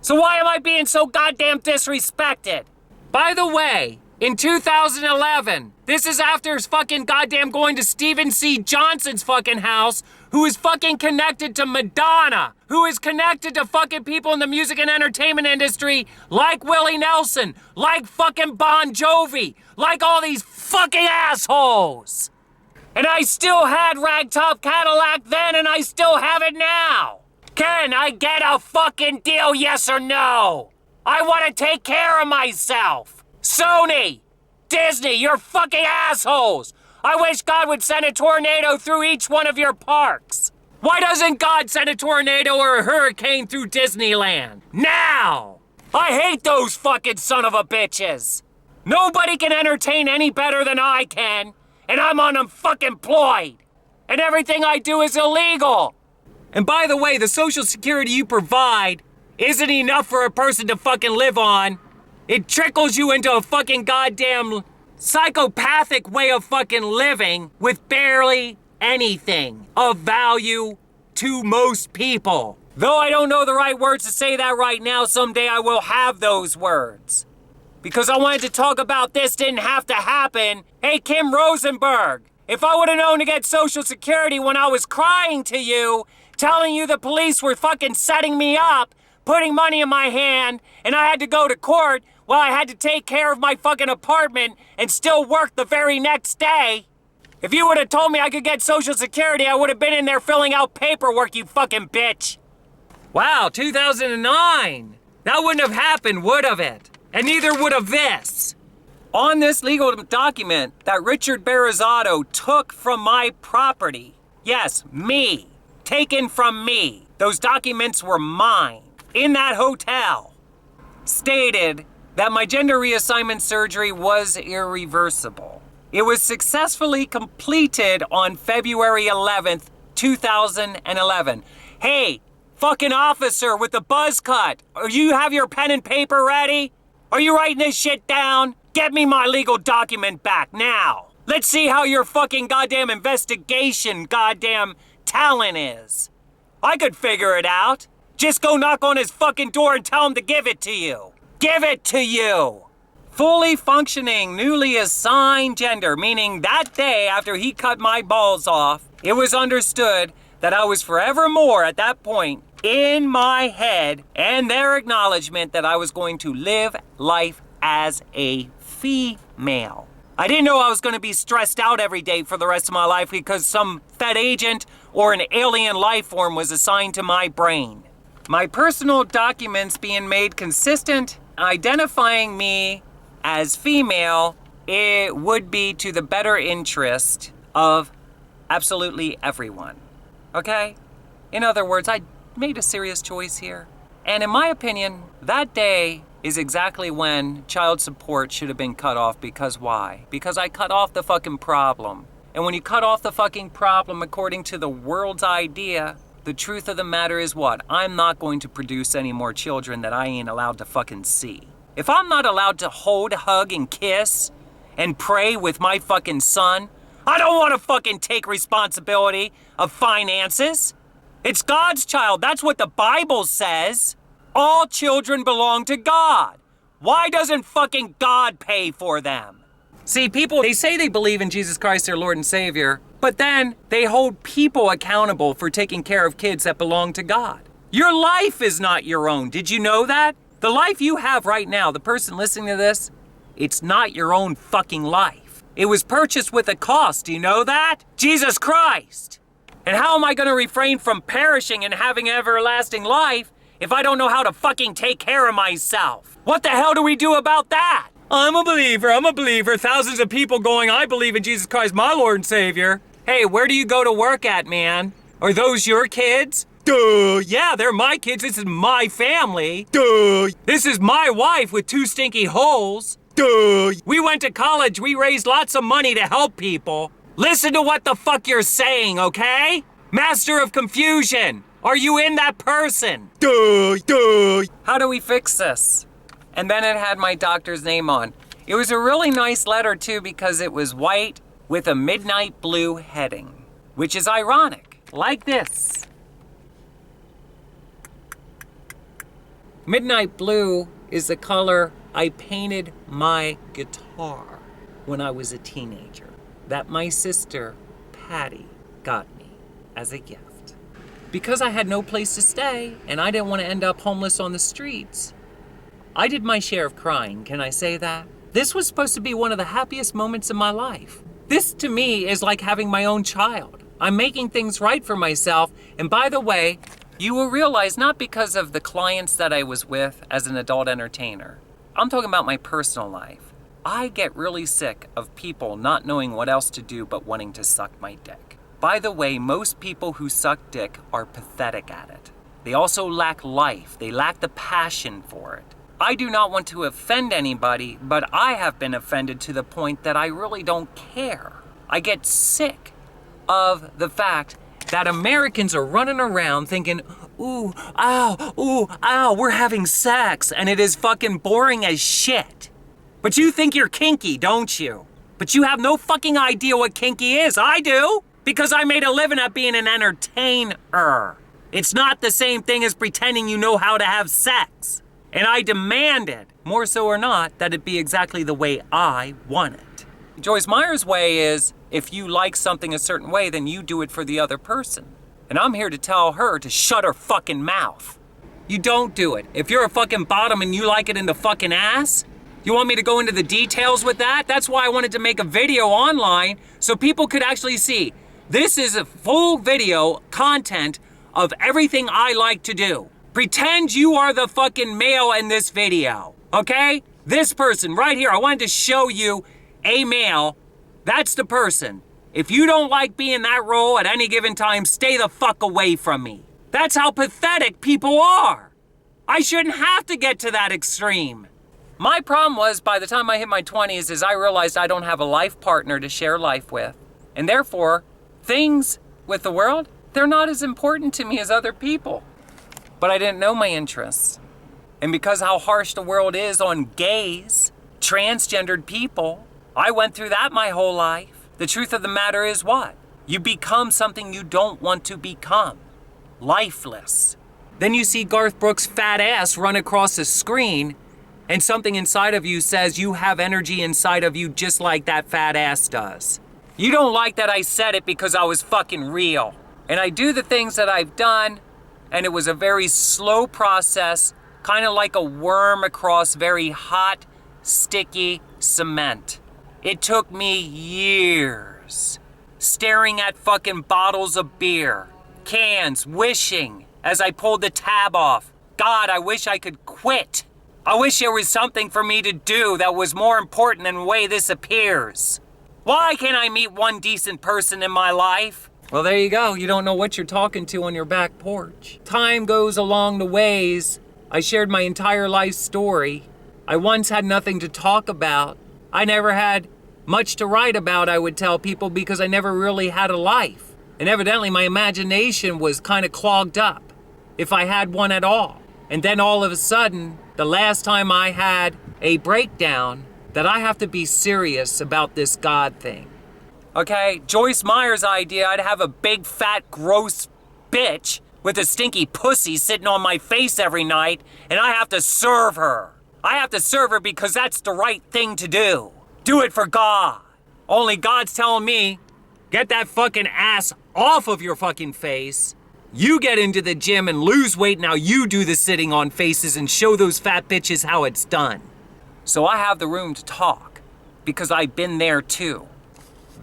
So why am I being so goddamn disrespected? By the way, in 2011, this is after fucking goddamn going to Stephen C. Johnson's fucking house, who is fucking connected to Madonna, who is connected to fucking people in the music and entertainment industry like Willie Nelson, like fucking Bon Jovi, like all these fucking assholes. And I still had Ragtop Cadillac then and I still have it now. Can I get a fucking deal, yes or no? I want to take care of myself. Sony, Disney, you're fucking assholes. I wish God would send a tornado through each one of your parks. Why doesn't God send a tornado or a hurricane through Disneyland? Now! I hate those fucking son of a bitches. Nobody can entertain any better than I can, and I'm unfucking employed. And everything I do is illegal. And by the way, the social security you provide isn't enough for a person to fucking live on. It trickles you into a fucking goddamn psychopathic way of fucking living with barely anything of value to most people. Though I don't know the right words to say that right now, someday I will have those words. Because I wanted to talk about this didn't have to happen. Hey, Kim Rosenberg, if I would have known to get Social Security when I was crying to you, telling you the police were fucking setting me up, putting money in my hand, and I had to go to court, while I had to take care of my fucking apartment and still work the very next day. If you would have told me I could get Social Security, I would have been in there filling out paperwork, you fucking bitch. Wow, 2009. That wouldn't have happened, would have it? And neither would have this. On this legal document that Richard Barazzato took from my property, yes, me, taken from me, those documents were mine, in that hotel, stated that my gender reassignment surgery was irreversible. It was successfully completed on February 11th, 2011. Hey, fucking officer with the buzz cut, do you have your pen and paper ready? Are you writing this shit down? Get me my legal document back now. Let's see how your fucking goddamn investigation goddamn talent is. I could figure it out. Just go knock on his fucking door and tell him to give it to you. Give it to you! Fully functioning, newly assigned gender, meaning that day after he cut my balls off, it was understood that I was forevermore at that point in my head and their acknowledgement that I was going to live life as a female. I didn't know I was going to be stressed out every day for the rest of my life because some fed agent or an alien life form was assigned to my brain. My personal documents being made consistent, identifying me as female, it would be to the better interest of absolutely everyone. Okay? In other words, I made a serious choice here. And in my opinion, that day is exactly when child support should have been cut off. Because why? Because I cut off the fucking problem. And when you cut off the fucking problem according to the world's idea, the truth of the matter is what? I'm not going to produce any more children that I ain't allowed to fucking see. If I'm not allowed to hold, hug, and kiss and pray with my fucking son, I don't want to fucking take responsibility of finances. It's God's child. That's what the Bible says. All children belong to God. Why doesn't fucking God pay for them? See, people, they say they believe in Jesus Christ, their Lord and Savior, but then they hold people accountable for taking care of kids that belong to God. Your life is not your own. Did you know that? The life you have right now, the person listening to this, it's not your own fucking life. It was purchased with a cost. Do you know that? Jesus Christ. And how am I going to refrain from perishing and having everlasting life if I don't know how to fucking take care of myself? What the hell do we do about that? I'm a believer. Thousands of people going, I believe in Jesus Christ, my Lord and Savior. Hey, where do you go to work at, man? Are those your kids? Duh, yeah, they're my kids. This is my family. Duh, this is my wife with 2 stinky holes. Duh, we went to college. We raised lots of money to help people. Listen to what the fuck you're saying, okay? Master of confusion. Are you in that person? Duh, duh. How do we fix this? And then it had my doctor's name on. It was a really nice letter too because it was white with a midnight blue heading, which is ironic. Like this. Midnight blue is the color I painted my guitar when I was a teenager that my sister, Patty, got me as a gift. Because I had no place to stay and I didn't want to end up homeless on the streets, I did my share of crying, can I say that? This was supposed to be one of the happiest moments of my life. This to me is like having my own child. I'm making things right for myself, and by the way, you will realize not because of the clients that I was with as an adult entertainer. I'm talking about my personal life. I get really sick of people not knowing what else to do but wanting to suck my dick. By the way, most people who suck dick are pathetic at it. They also lack life. They lack the passion for it. I do not want to offend anybody, but I have been offended to the point that I really don't care. I get sick of the fact that Americans are running around thinking, ooh, ow, we're having sex, and it is fucking boring as shit. But you think you're kinky, don't you? But you have no fucking idea what kinky is. I do, because I made a living at being an entertainer. It's not the same thing as pretending you know how to have sex. And I demanded, more so or not, that it be exactly the way I want it. Joyce Meyer's way is, if you like something a certain way, then you do it for the other person. And I'm here to tell her to shut her fucking mouth. You don't do it. If you're a fucking bottom and you like it in the fucking ass, you want me to go into the details with that? That's why I wanted to make a video online so people could actually see. This is a full video content of everything I like to do. Pretend you are the fucking male in this video, okay? This person right here, I wanted to show you a male. That's the person. If you don't like being that role at any given time, stay the fuck away from me. That's how pathetic people are. I shouldn't have to get to that extreme. My problem was, by the time I hit my 20s, is I realized I don't have a life partner to share life with. And therefore, things with the world, they're not as important to me as other people. But I didn't know my interests. And because how harsh the world is on gays, transgendered people, I went through that my whole life. The truth of the matter is what? You become something you don't want to become. Lifeless. Then you see Garth Brooks' fat ass run across a screen and something inside of you says you have energy inside of you just like that fat ass does. You don't like that I said it because I was fucking real. And I do the things that I've done, and it was a very slow process, kind of like a worm across very hot, sticky cement. It took me years, staring at fucking bottles of beer, cans, wishing, as I pulled the tab off, God, I wish I could quit. I wish there was something for me to do that was more important than the way this appears. Why can't I meet one decent person in my life? Well, there you go. You don't know what you're talking to on your back porch. Time goes along the ways. I shared my entire life story. I once had nothing to talk about. I never had much to write about, I would tell people, because I never really had a life. And evidently my imagination was kind of clogged up, if I had one at all. And then all of a sudden, the last time I had a breakdown, that I have to be serious about this God thing. Okay, Joyce Meyer's idea, I'd have a big, fat, gross bitch with a stinky pussy sitting on my face every night, and I have to serve her. I have to serve her because that's the right thing to do. Do it for God. Only God's telling me, get that fucking ass off of your fucking face. You get into the gym and lose weight, now you do the sitting on faces and show those fat bitches how it's done. So I have the room to talk, because I've been there too.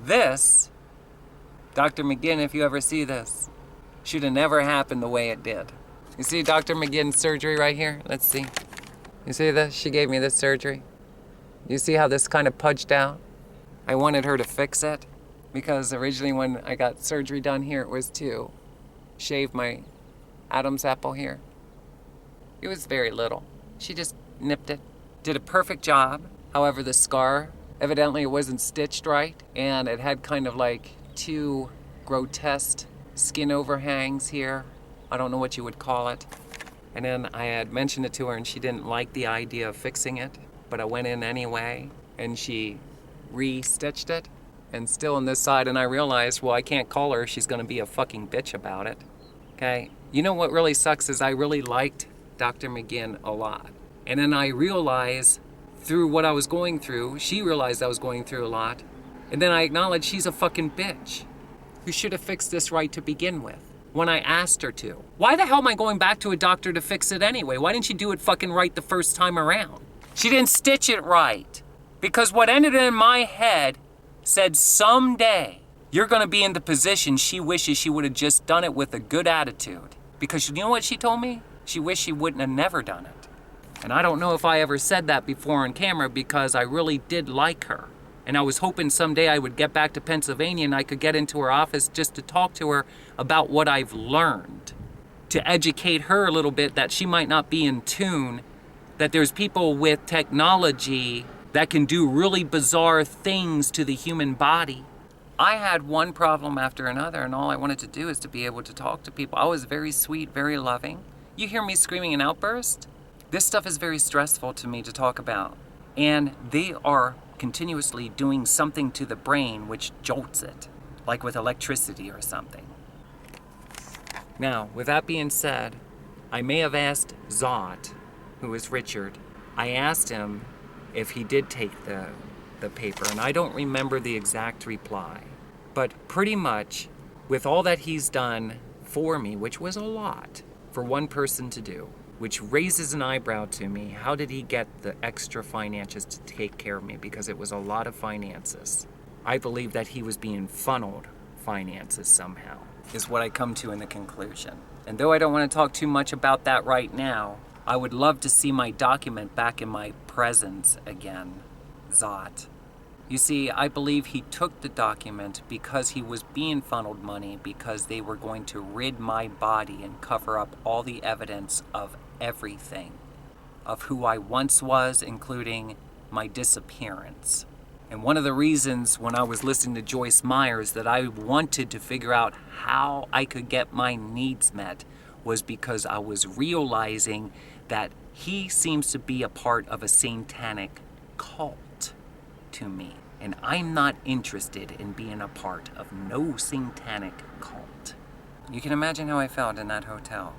This, Dr. McGinn, if you ever see this, should have never happened the way it did. You see Dr. McGinn's surgery right here? Let's see. You see this? She gave me this surgery. You see how this kind of pudged out? I wanted her to fix it because originally when I got surgery done here, it was to shave my Adam's apple here. It was very little. She just nipped it. Did a perfect job. However, the scar, evidently it wasn't stitched right, and it had kind of like 2 grotesque skin overhangs here. I don't know what you would call it. And then I had mentioned it to her and she didn't like the idea of fixing it, but I went in anyway and she re-stitched it and still on this side, and I realized, well, I can't call her. She's gonna be a fucking bitch about it. Okay? You know what really sucks is I really liked Dr. McGinn a lot. And then I realized through what I was going through, she realized I was going through a lot, and then I acknowledged she's a fucking bitch who should have fixed this right to begin with when I asked her to. Why the hell am I going back to a doctor to fix it anyway? Why didn't you do it fucking right the first time around? She didn't stitch it right. Because what ended in my head said someday you're gonna be in the position she wishes she would have just done it with a good attitude. Because you know what she told me? She wished she wouldn't have never done it. And I don't know if I ever said that before on camera because I really did like her. And I was hoping someday I would get back to Pennsylvania and I could get into her office just to talk to her about what I've learned. To educate her a little bit that she might not be in tune, that there's people with technology that can do really bizarre things to the human body. I had one problem after another, and all I wanted to do is to be able to talk to people. I was very sweet, very loving. You hear me screaming an outburst? This stuff is very stressful to me to talk about. And they are continuously doing something to the brain which jolts it, like with electricity or something. Now, with that being said, I may have asked Zot, who is Richard, I asked him if he did take the paper, and I don't remember the exact reply. But pretty much, with all that he's done for me, which was a lot for one person to do, which raises an eyebrow to me, how did he get the extra finances to take care of me? Because it was a lot of finances. I believe that he was being funneled finances somehow, is what I come to in the conclusion. And though I don't want to talk too much about that right now, I would love to see my document back in my presence again, Zot. You see, I believe he took the document because he was being funneled money because they were going to rid my body and cover up all the evidence of everything, of who I once was, including my disappearance. And one of the reasons when I was listening to Joyce Myers that I wanted to figure out how I could get my needs met was because I was realizing that he seems to be a part of a satanic cult to me. And I'm not interested in being a part of no satanic cult. You can imagine how I felt in that hotel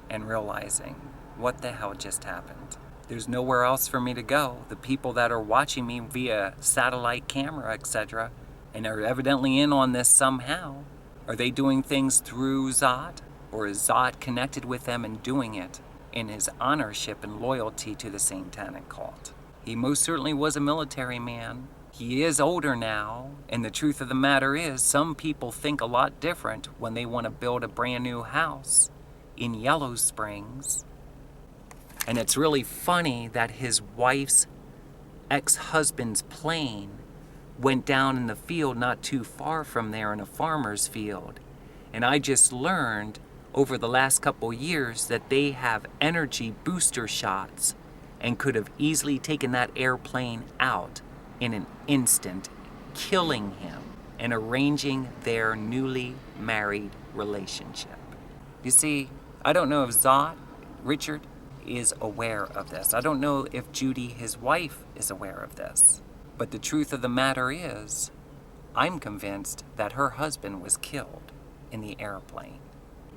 and realizing what the hell just happened. There's nowhere else for me to go. The people that are watching me via satellite camera, etc., and are evidently in on this somehow, are they doing things through Zot? Or is Zot connected with them and doing it in his honorship and loyalty to the satanic cult? He most certainly was a military man. He is older now, and the truth of the matter is some people think a lot different when they want to build a brand new house in Yellow Springs. And it's really funny that his wife's ex-husband's plane went down in the field not too far from there in a farmer's field. And I just learned over the last couple years that they have energy booster shots and could have easily taken that airplane out in an instant, killing him and arranging their newly married relationship. You see, I don't know if Zot, Richard, is aware of this. I don't know if Judy, his wife, is aware of this. But the truth of the matter is, I'm convinced that her husband was killed in the airplane.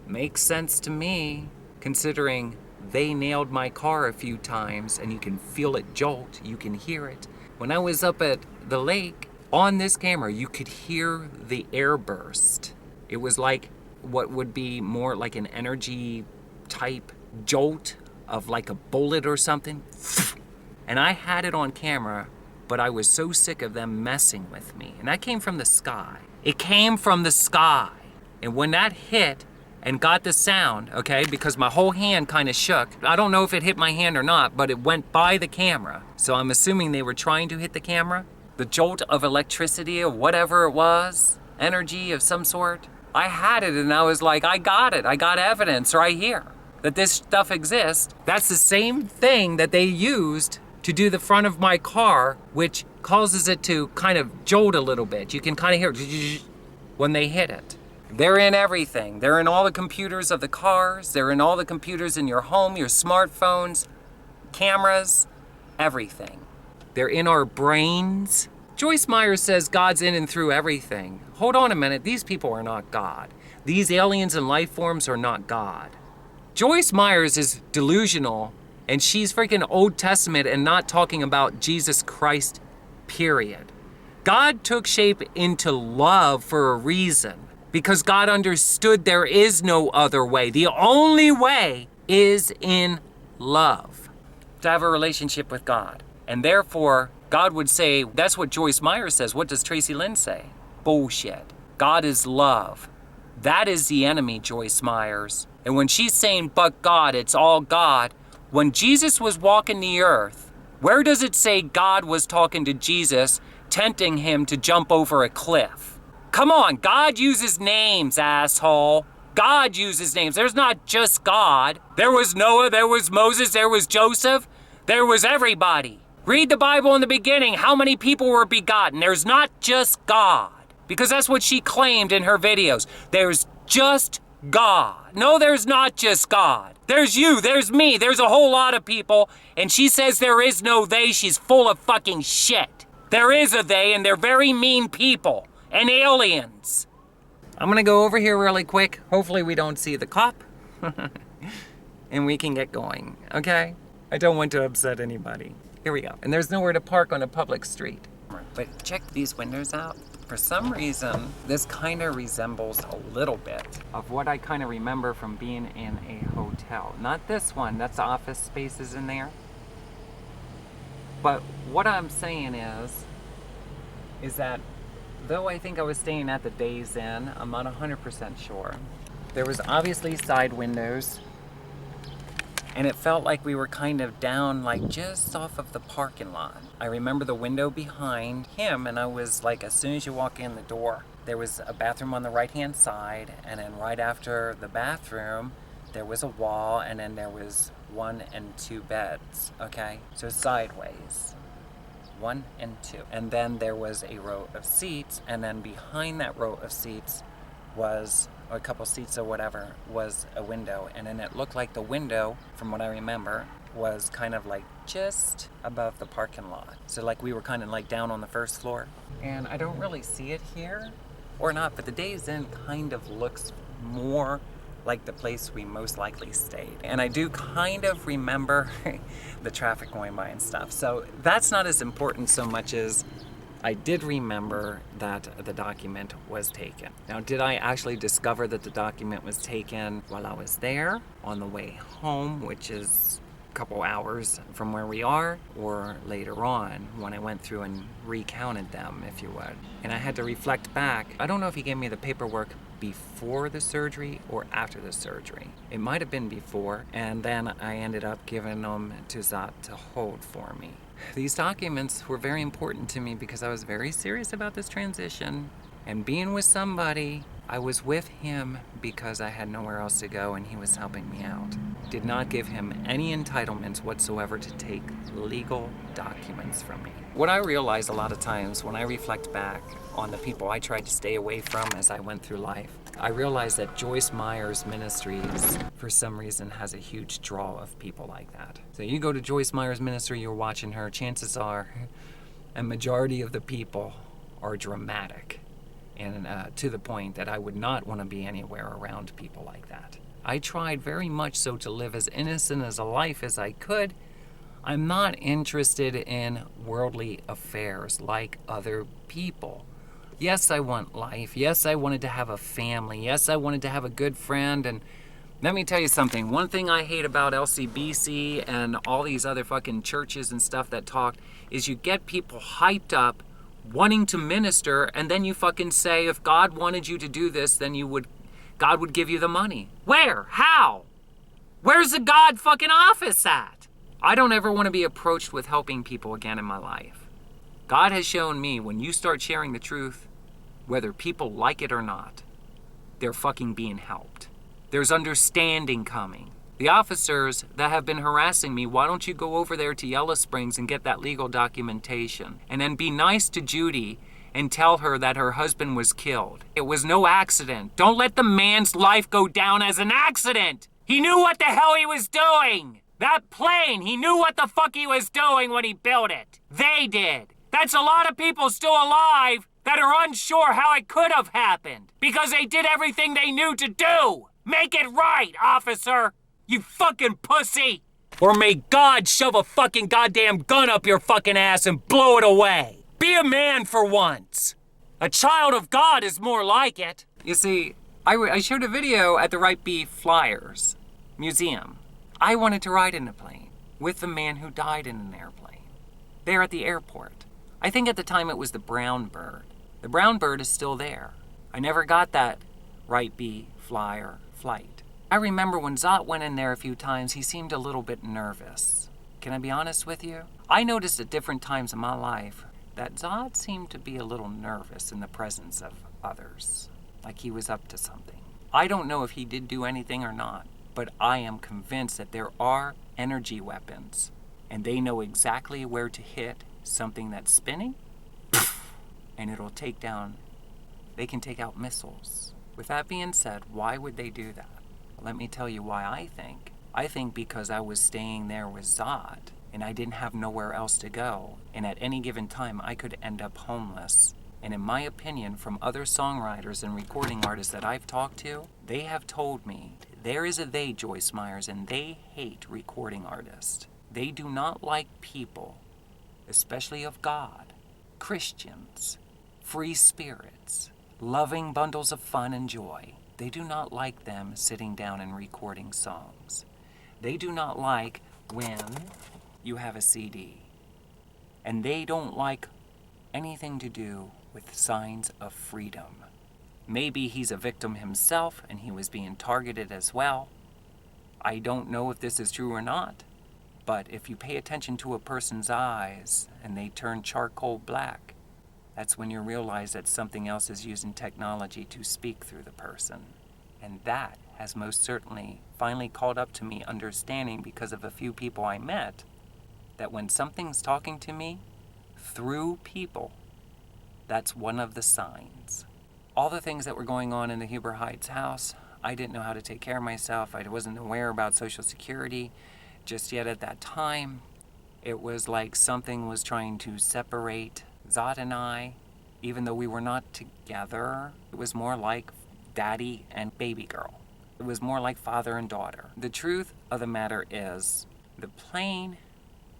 Makes sense to me, considering they nailed my car a few times and you can feel it jolt, you can hear it. When I was up at the lake, on this camera, you could hear the air burst. It was like what would be more like an energy type jolt of like a bullet or something. And I had it on camera, but I was so sick of them messing with me. And that came from the sky. It came from the sky. And when that hit and got the sound, okay, because my whole hand kind of shook. I don't know if it hit my hand or not, but it went by the camera. So I'm assuming they were trying to hit the camera. The jolt of electricity or whatever it was, energy of some sort, I had it and I was like, I got it. I got evidence right here that this stuff exists. That's the same thing that they used to do the front of my car, which causes it to kind of jolt a little bit. You can kind of hear it when they hit it. They're in everything. They're in all the computers of the cars. They're in all the computers in your home, your smartphones, cameras, everything. They're in our brains. Joyce Meyer says God's in and through everything. Hold on a minute. These people are not God. These aliens and life forms are not God. Joyce Myers is delusional, and she's freaking Old Testament and not talking about Jesus Christ, period. God took shape into love for a reason, because God understood there is no other way. The only way is in love, to have a relationship with God. And therefore, God would say, that's what Joyce Meyer says. What does Tracilyn say? Bullshit. God is love. That is the enemy, Joyce Myers. And when she's saying, but God, it's all God, when Jesus was walking the earth, where does it say God was talking to Jesus, tempting him to jump over a cliff? Come on, God uses names, asshole. God uses names. There's not just God. There was Noah, there was Moses, there was Joseph, there was everybody. Read the Bible in the beginning. How many people were begotten? There's not just God. Because that's what she claimed in her videos. There's just God. No, there's not just God. There's you, there's me, there's a whole lot of people. And she says there is no they. She's full of fucking shit. There is a they, and they're very mean people. And aliens. I'm gonna go over here really quick. Hopefully we don't see the cop. And we can get going, okay? I don't want to upset anybody. Here we go. And there's nowhere to park on a public street. But check these windows out. For some reason, this kind of resembles a little bit of what I kind of remember from being in a hotel. Not this one, that's office spaces in there. But what I'm saying is that though I think I was staying at the Days Inn, I'm not 100% sure. There was obviously side windows, and it felt like we were kind of down like just off of the parking lot. I remember the window behind him, and I was like, as soon as you walk in the door, there was a bathroom on the right-hand side, and then right after the bathroom, there was a wall, and then there was 1 and 2 beds, okay? So sideways. 1 and 2. And then there was a row of seats, and then behind that row of seats was, or a couple seats or whatever, was a window. And then it looked like the window, from what I remember, was kind of like just above the parking lot. So like we were kind of like down on the first floor. And I don't really see it here, or not, but the Days Inn kind of looks more like the place we most likely stayed. And I do kind of remember the traffic going by and stuff. So that's not as important so much as I did remember that the document was taken. Now, did I actually discover that the document was taken while I was there on the way home, which is a couple hours from where we are, or later on when I went through and recounted them, if you would? And I had to reflect back. I don't know if he gave me the paperwork before the surgery or after the surgery. It might have been before, and then I ended up giving them to Zot to hold for me. These documents were very important to me because I was very serious about this transition, and being with somebody, I was with him because I had nowhere else to go and he was helping me out. Did not give him any entitlements whatsoever to take legal documents from me. What I realized a lot of times when I reflect back on the people I tried to stay away from as I went through life, I realized that Joyce Meyer's Ministries, for some reason, has a huge draw of people like that. So you go to Joyce Meyer's ministry, you're watching her, chances are a majority of the people are dramatic. And to the point that I would not want to be anywhere around people like that. I tried very much so to live as innocent as a life as I could. I'm not interested in worldly affairs like other people. Yes, I want life. Yes, I wanted to have a family. Yes, I wanted to have a good friend. And let me tell you something. One thing I hate about LCBC and all these other fucking churches and stuff that talk is you get people hyped up wanting to minister, and then you fucking say, if God wanted you to do this, then God would give you the money. Where? How? Where's the God fucking office at? I don't ever want to be approached with helping people again in my life. God has shown me when you start sharing the truth, whether people like it or not, they're fucking being helped. There's understanding coming. The officers that have been harassing me, why don't you go over there to Yellow Springs and get that legal documentation? And then be nice to Judy and tell her that her husband was killed. It was no accident. Don't let the man's life go down as an accident. He knew what the hell he was doing. That plane, he knew what the fuck he was doing when he built it. They did. That's a lot of people still alive that are unsure how it could have happened because they did everything they knew to do. Make it right, officer. You fucking pussy. Or may God shove a fucking goddamn gun up your fucking ass and blow it away. Be a man for once. A child of God is more like it. You see, I showed a video at the Right B Flyers Museum. I wanted to ride in a plane with the man who died in an airplane. There at the airport. I think at the time it was the brown bird. The brown bird is still there. I never got that Right B Flyer flight. I remember when Zot went in there a few times, he seemed a little bit nervous. Can I be honest with you? I noticed at different times in my life that Zod seemed to be a little nervous in the presence of others, like he was up to something. I don't know if he did do anything or not, but I am convinced that there are energy weapons, and they know exactly where to hit something that's spinning, and it'll take down, they can take out missiles. With that being said, why would they do that? Let me tell you why I think. I think because I was staying there with Zod, and I didn't have nowhere else to go, and at any given time I could end up homeless. And in my opinion, from other songwriters and recording artists that I've talked to, they have told me there is a they, Joyce Myers, and they hate recording artists. They do not like people, especially of God, Christians, free spirits, loving bundles of fun and joy. They do not like them sitting down and recording songs. They do not like when you have a CD. And they don't like anything to do with signs of freedom. Maybe he's a victim himself and he was being targeted as well. I don't know if this is true or not, but if you pay attention to a person's eyes and they turn charcoal black, that's when you realize that something else is using technology to speak through the person. And that has most certainly finally caught up to me understanding because of a few people I met, that when something's talking to me through people, that's one of the signs. All the things that were going on in the Huber Heights house, I didn't know how to take care of myself. I wasn't aware about Social Security just yet at that time. It was like something was trying to separate Zod and I, even though we were not together. It was more like daddy and baby girl. It was more like father and daughter. The truth of the matter is, the plane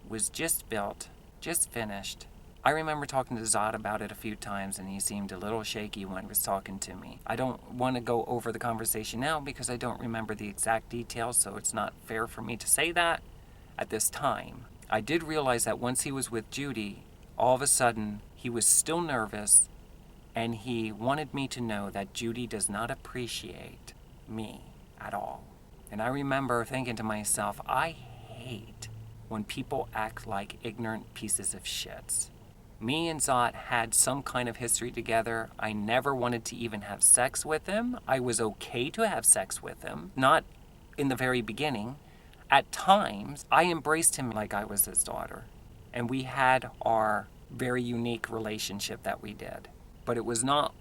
was just built, just finished. I remember talking to Zod about it a few times, and he seemed a little shaky when he was talking to me. I don't want to go over the conversation now because I don't remember the exact details, so it's not fair for me to say that at this time. I did realize that once he was with Judy, all of a sudden he was still nervous, and he wanted me to know that Judy does not appreciate me at all. And I remember thinking to myself, I hate when people act like ignorant pieces of shits. Me and Zot had some kind of history together. I never wanted to even have sex with him. I was okay to have sex with him, not in the very beginning. At times, I embraced him like I was his daughter. And we had our very unique relationship that we did. But it was not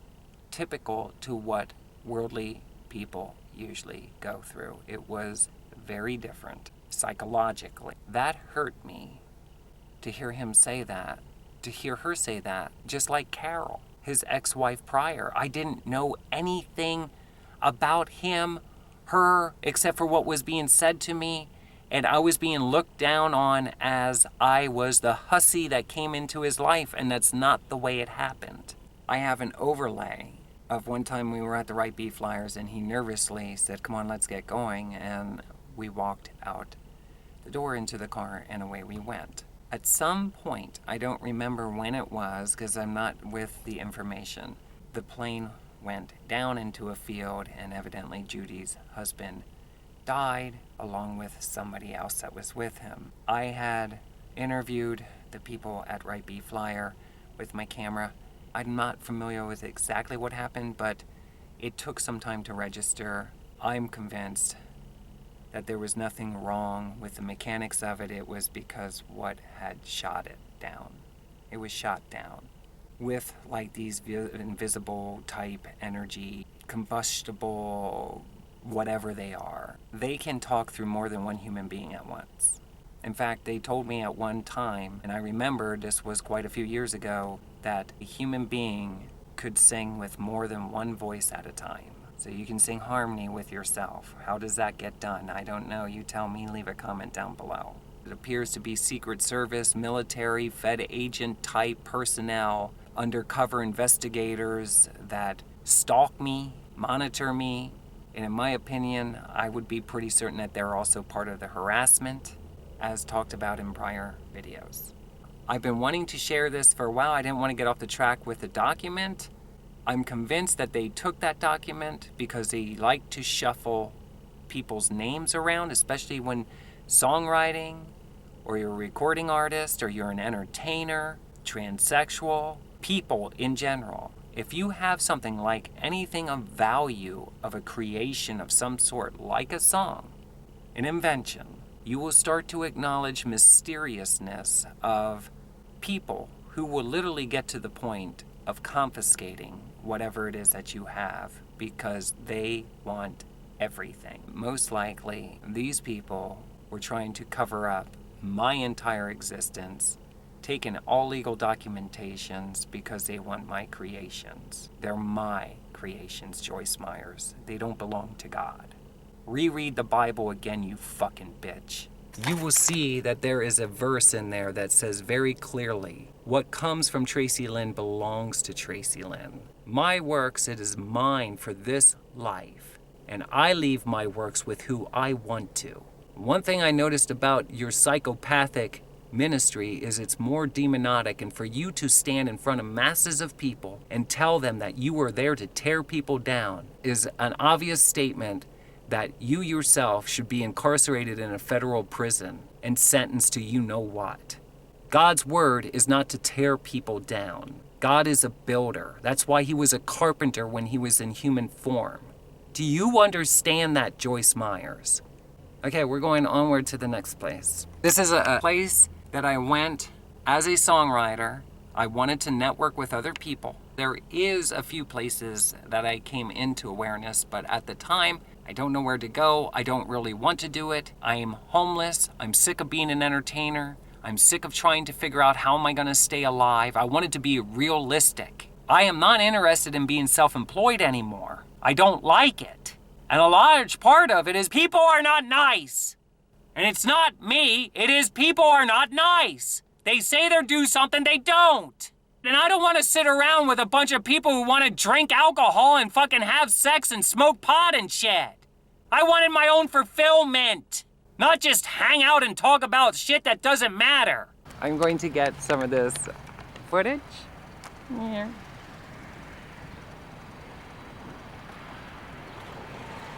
typical to what worldly people usually go through. It was very different psychologically. That hurt me to hear him say that, to hear her say that, just like Carol, his ex-wife prior. I didn't know anything about him, her, except for what was being said to me, and I was being looked down on as I was the hussy that came into his life, and that's not the way it happened. I have an overlay of one time we were at the Right B Flyers, and he nervously said, "Come on, let's get going," and we walked out the door into the car, and away we went. At some point, I don't remember when it was because I'm not with the information, the plane went down into a field, and evidently Judy's husband died along with somebody else that was with him. I had interviewed the people at Right B Flyer with my camera. I'm not familiar with exactly what happened, but It took some time to register. I'm convinced that there was nothing wrong with the mechanics of it. It was because what had shot it down. It was shot down with like these invisible type energy, combustible, whatever they are. They can talk through more than one human being at once. In fact, they told me at one time, and I remember this was quite a few years ago, that a human being could sing with more than one voice at a time. So you can sing harmony with yourself. How does that get done? I don't know. You tell me, leave a comment down below. It appears to be Secret Service, military, Fed agent type personnel, undercover investigators that stalk me, monitor me, and in my opinion, I would be pretty certain that they're also part of the harassment, as talked about in prior videos. I've been wanting to share this for a while. I didn't want to get off the track with the document. I'm convinced that they took that document because they like to shuffle people's names around, especially when songwriting, or you're a recording artist, or you're an entertainer, transsexual, people in general. If you have something like anything of value of a creation of some sort, like a song, an invention, you will start to acknowledge mysteriousness of people who will literally get to the point of confiscating whatever it is that you have because they want everything. Most likely, these people were trying to cover up my entire existence, taking all legal documentations because they want my creations. They're my creations, Joyce Myers. They don't belong to God. Reread the Bible again, you fucking bitch. You will see that there is a verse in there that says very clearly, what comes from Tracilyn belongs to Tracilyn. My works, it is mine for this life, and I leave my works with who I want to. One thing I noticed about your psychopathic ministry is it's more demonic, and for you to stand in front of masses of people and tell them that you are there to tear people down is an obvious statement that you yourself should be incarcerated in a federal prison and sentenced to you know what. God's word is not to tear people down. God is a builder. That's why he was a carpenter when he was in human form. Do you understand that, Joyce Myers? Okay, we're going onward to the next place. This is a place that I went as a songwriter. I wanted to network with other people. There is a few places that I came into awareness, but at the time, I don't know where to go. I don't really want to do it. I am homeless. I'm sick of being an entertainer. I'm sick of trying to figure out how am I going to stay alive. I want it to be realistic. I am not interested in being self-employed anymore. I don't like it. And a large part of it is people are not nice. And it's not me. It is people are not nice. They say they'll do something, they don't. And I don't want to sit around with a bunch of people who want to drink alcohol and fucking have sex and smoke pot and shit. I wanted my own fulfillment, not just hang out and talk about shit that doesn't matter. I'm going to get some of this footage. Yeah.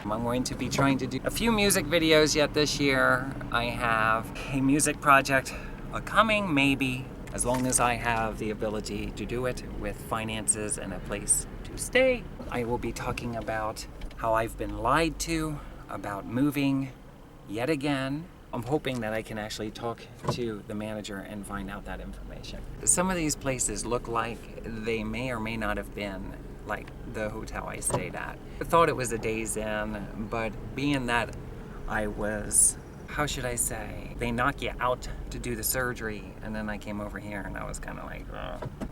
I'm going to be trying to do a few music videos yet this year. I have a music project coming, maybe, as long as I have the ability to do it with finances and a place to stay. I will be talking about how I've been lied to about moving yet again. I'm hoping that I can actually talk to the manager and find out that information. Some of these places look like they may or may not have been like the hotel I stayed at. I thought it was a Days Inn, but being that I was, how should I say, they knock you out to do the surgery, and then I came over here and I was kind of like,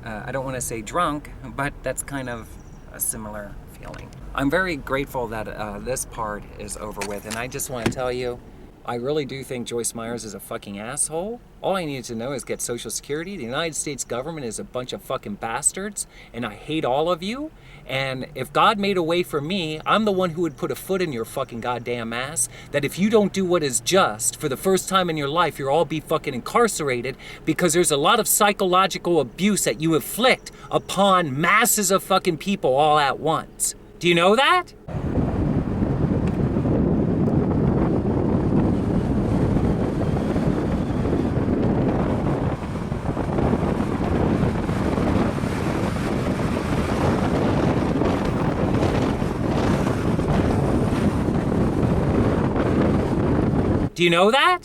I don't want to say drunk, but that's kind of a similar feeling. I'm very grateful that this part is over with, and I just want to tell you, I really do think Joyce Myers is a fucking asshole. All I needed to know is get Social Security. The United States government is a bunch of fucking bastards, and I hate all of you. And if God made a way for me, I'm the one who would put a foot in your fucking goddamn ass, that if you don't do what is just, for the first time in your life, you'll all be fucking incarcerated because there's a lot of psychological abuse that you inflict upon masses of fucking people all at once. Do you know that? Do you know that?